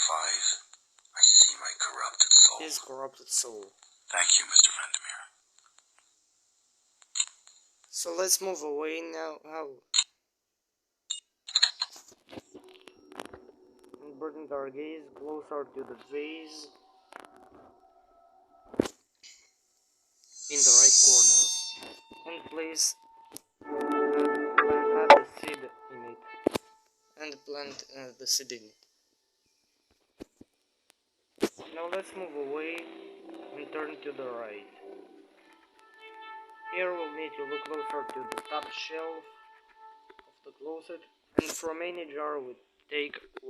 5. I see my corrupted soul. His corrupted soul. Thank you, Mr. Vandermeer. So let's move away now. And bring our gaze closer to the vase in the right corner. And place plant the seed in it. And plant the seed in it. Now let's move away and turn to the right. Here we'll need to look closer to the top shelf of the closet, and from any jar we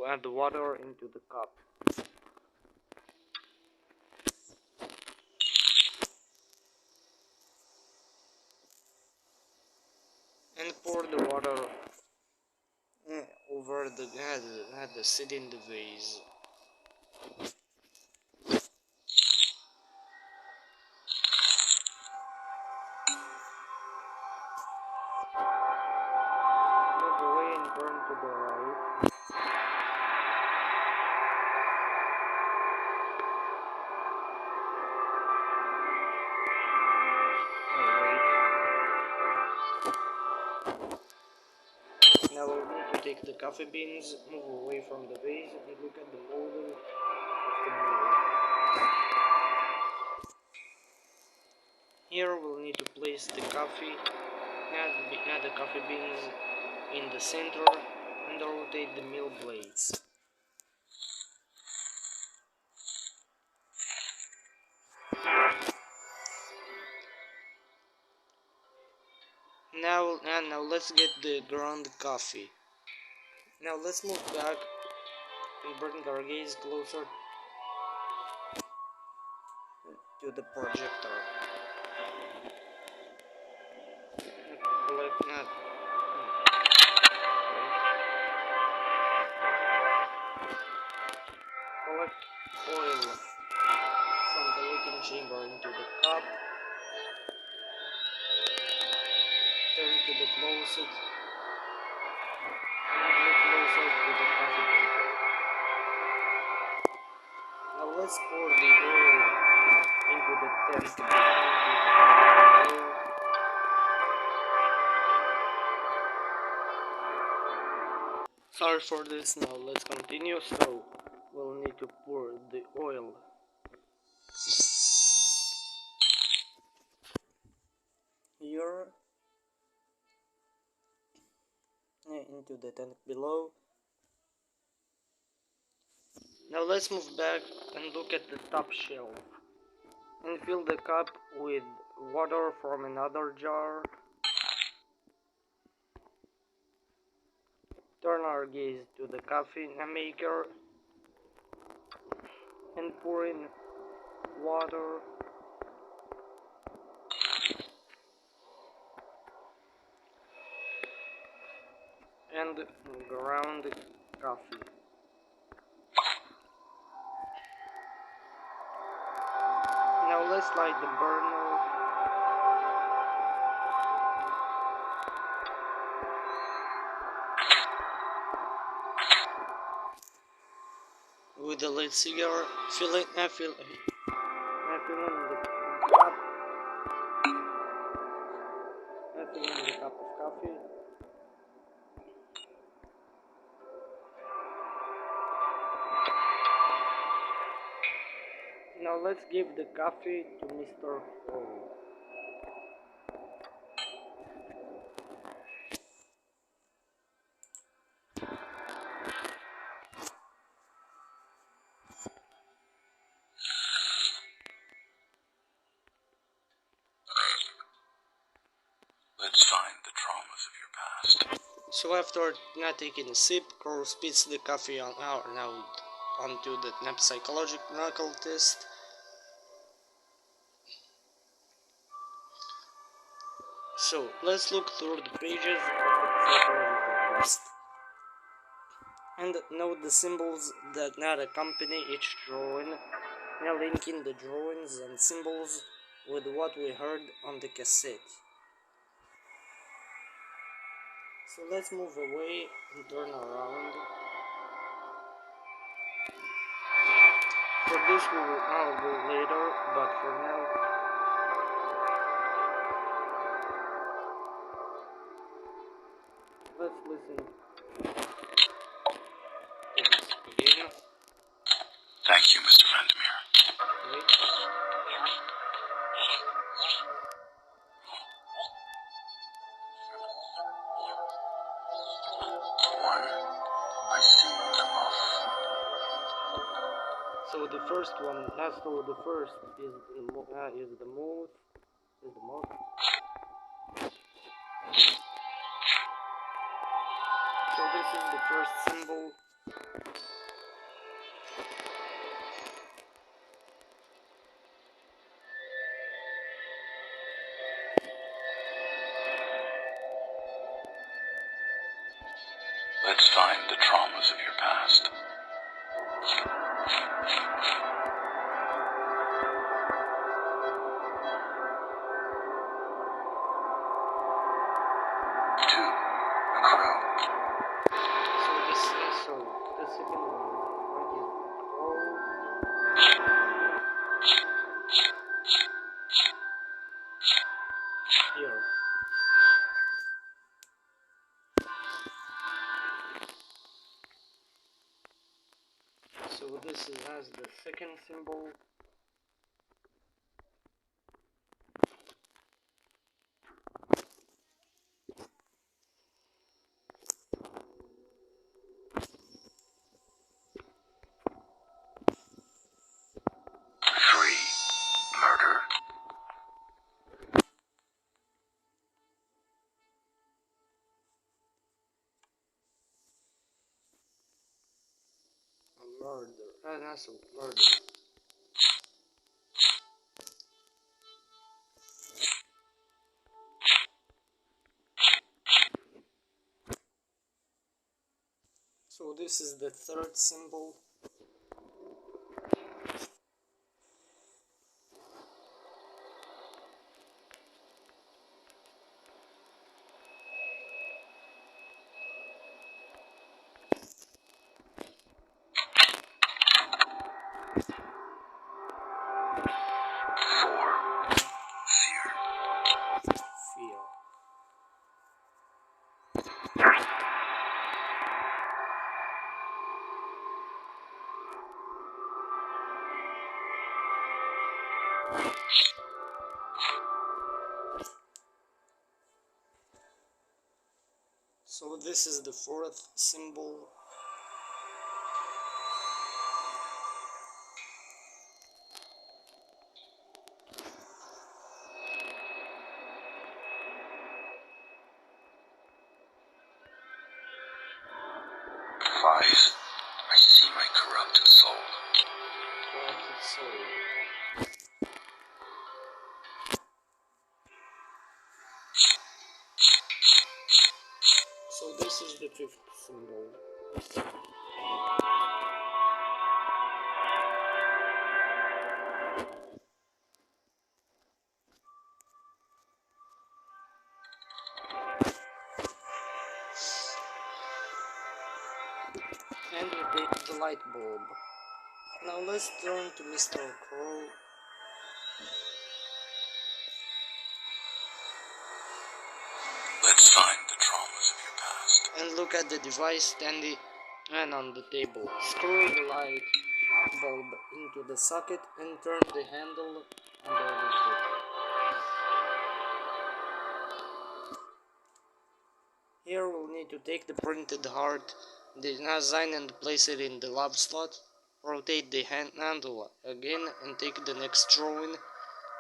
add the water into the cup. And pour the water over the seed in the vase. Now we'll need to take the coffee beans, move away from the vase, and look at the model of the mirror. Here we'll need to place the coffee, add the coffee beans in the center, and rotate the mill blades. Now let's get the ground coffee. Now let's move back and bring our gaze closer to the projector. sugar into the cup. Turn to the closet and look closer to the coffee maker. Now let's pour the oil into the tank behind the coffee below. Sorry for this, now let's continue. So we'll need to pour the oil here into the tank below. Now let's move back and look at the top shelf and fill the cup with water from another jar. Turn our gaze to the coffee maker and pour in water. And ground coffee. Now let's light the burner. With a lit cigar, filling the cup of coffee. Now let's give the coffee to Mr. Hall. Let's find the traumas of your past. So after not taking a sip, Crow spits the coffee out onto the psychological test. So let's look through the pages of the psychological test and note the symbols that not accompany each drawing, now linking the drawings and symbols with what we heard on the cassette. So let's move away and turn around. For this we will all go later, but for now let's listen to this again. Thank you, Mr. Vandermeer. Wait. One, I see the moth. So the first one, so the first is the moth. So this is the first symbol. Let's find the traumas of your past. Two, a crow. So the second one is here. So this has the second symbol. Three, murder. Murder. That's a murder. So this is the third symbol. So this is the fourth symbol. Advise, I see my corrupted soul. Corrupted soul. So this is the fifth symbol. And we take the light bulb. Now let's turn to Mr. Crow. Let's find the traumas of your past. And look at the device standing and on the table. Screw the light bulb into the socket and turn the handle underneath it. Here we'll need to take the printed heart design and place it in the lab slot. Rotate the handle again and take the next drawing.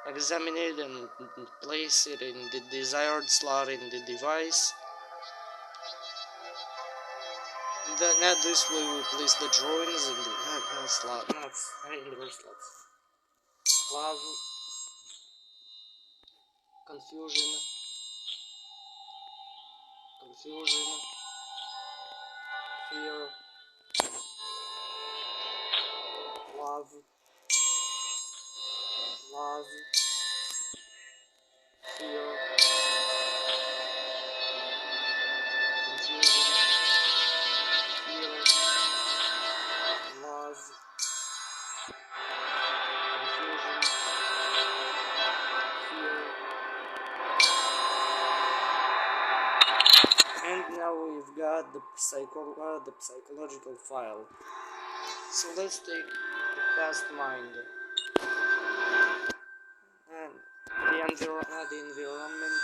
Examine it and place it in the desired slot in the device. Then at this way we place the drawings in the slot, not in the slots. Love, confusion, fear, love, fear, confusion, fear, love, confusion, fear. And now we've got the psychological file. So let's take the past mind. And the environment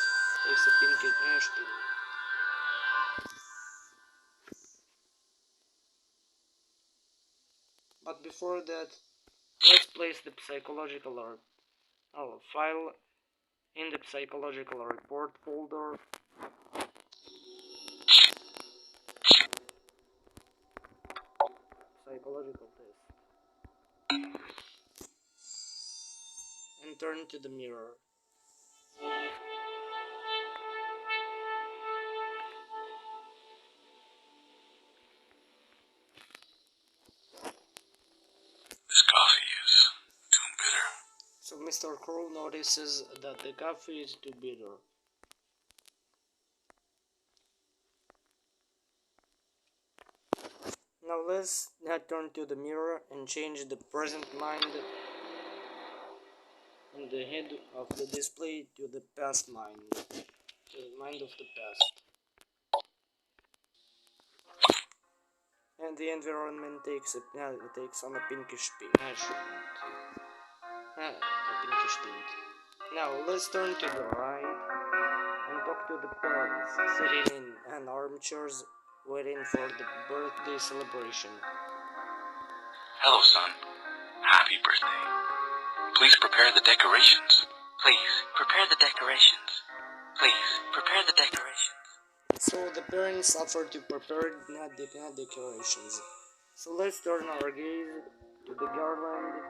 takes a pinky ash pin. But before that, let's place the psychological file in the psychological report folder. Psychological test. And turn to the mirror. This coffee is too bitter. So Mr. Crow notices that the coffee is too bitter. Now let's turn to the mirror and change the present mind in the head of the display to the past mind, to the mind of the past. And the environment takes on a pinkish pink. A pinkish pink. Now let's turn to the right and talk to the parents sitting in an armchairs waiting for the birthday celebration. Hello, son. Happy birthday. Please prepare the decorations. Please, prepare the decorations. Please, prepare the decorations. So the parents offer to prepare the decorations. So let's turn our gaze to the garland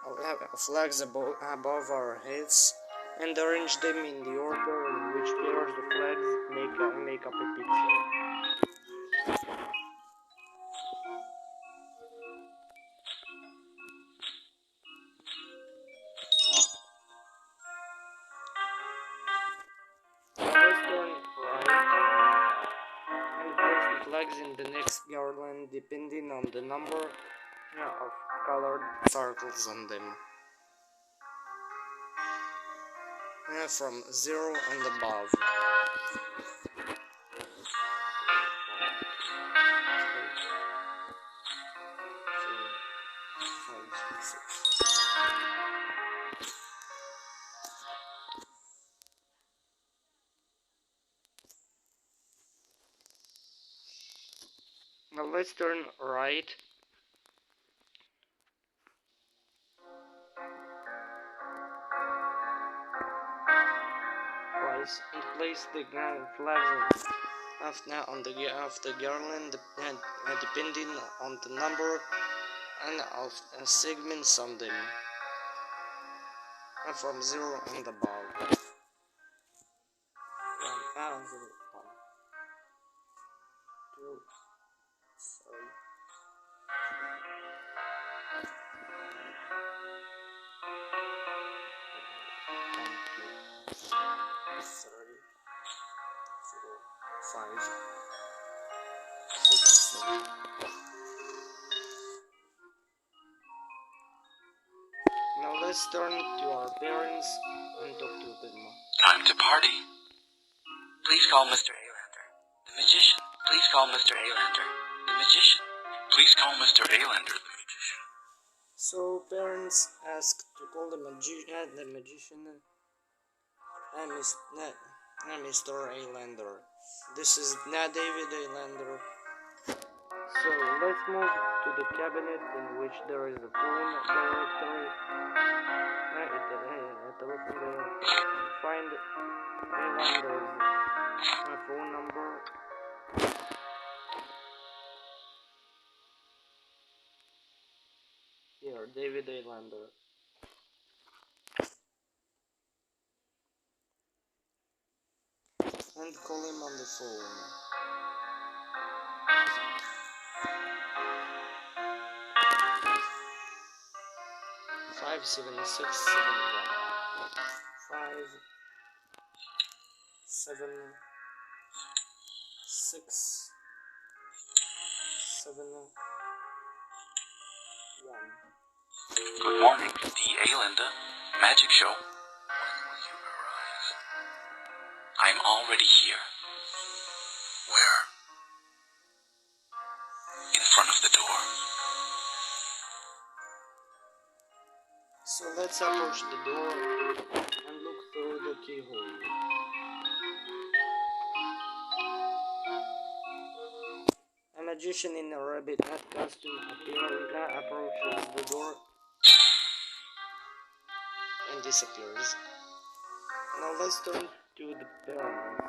of flags above our heads and arrange them in the order in which pairs of flags make up a picture. Now let's turn right and place the flags in the next garland depending on the number of colored circles on them. From 0 and above. let's turn right. Twice and place the flags on the garland depending on the number and of segments on them, from 0 and above. 1, 2, sorry. 5, 6, 7. Now let's turn to our parents and talk to them. Time to party. Please call Mr. Alander, the magician. Please call Mr. Alander, the magician. Please call Mr. Alander, the magician. So parents asked to call the magician and Mr. Alander. This is not David Alander. So let's move to the cabinet in which there is a phone directory. Find Alander's phone number. Here, David Alander. And call him on the phone. Five 7 6 7 1. 5 7 6 7 1. Good morning, D. Alander. Magic show. When will you arrive? I'm already here. Where? In front of the door. So let's approach the door and look through the keyhole. A magician in a rabbit hat costume approaches the door and disappears. Now let's turn to the parents.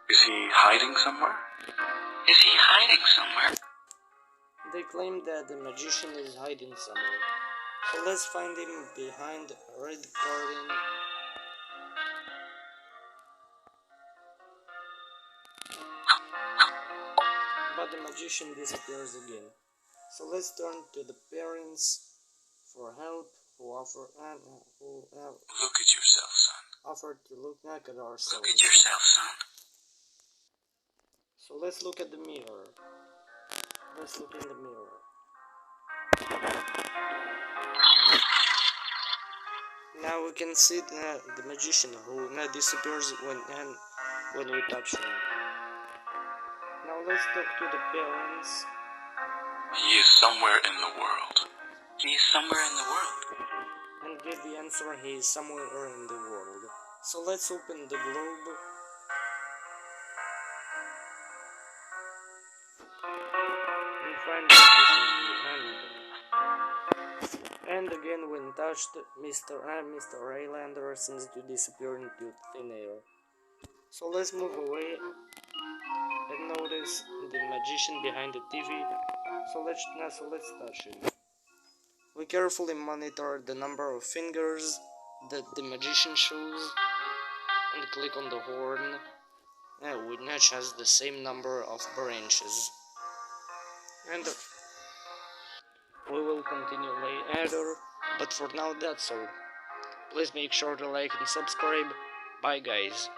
Is he hiding somewhere? Is he hiding somewhere? They claim that the magician is hiding somewhere. So let's find him behind a red curtain. But the magician disappears again. So let's turn to the parents for help who offer Look at yourself, son. offered to look back at ourselves. Look at yourself, son. So let's look at the mirror. Let's look in the mirror. Now we can see the magician who disappears when we touch him. Now let's talk to the parents. He is somewhere in the world. He is somewhere in the world. And get the answer, he is somewhere in the world. So let's open the globe. And find the magician and again when touched, Mr. Alander seems to disappear into thin air. So let's move away and notice the magician behind the TV. So let's touch him. We carefully monitor the number of fingers that the magician shows and click on the horn, which has the same number of branches. And we will continue later, but for now that's all. Please make sure to like and subscribe. Bye guys.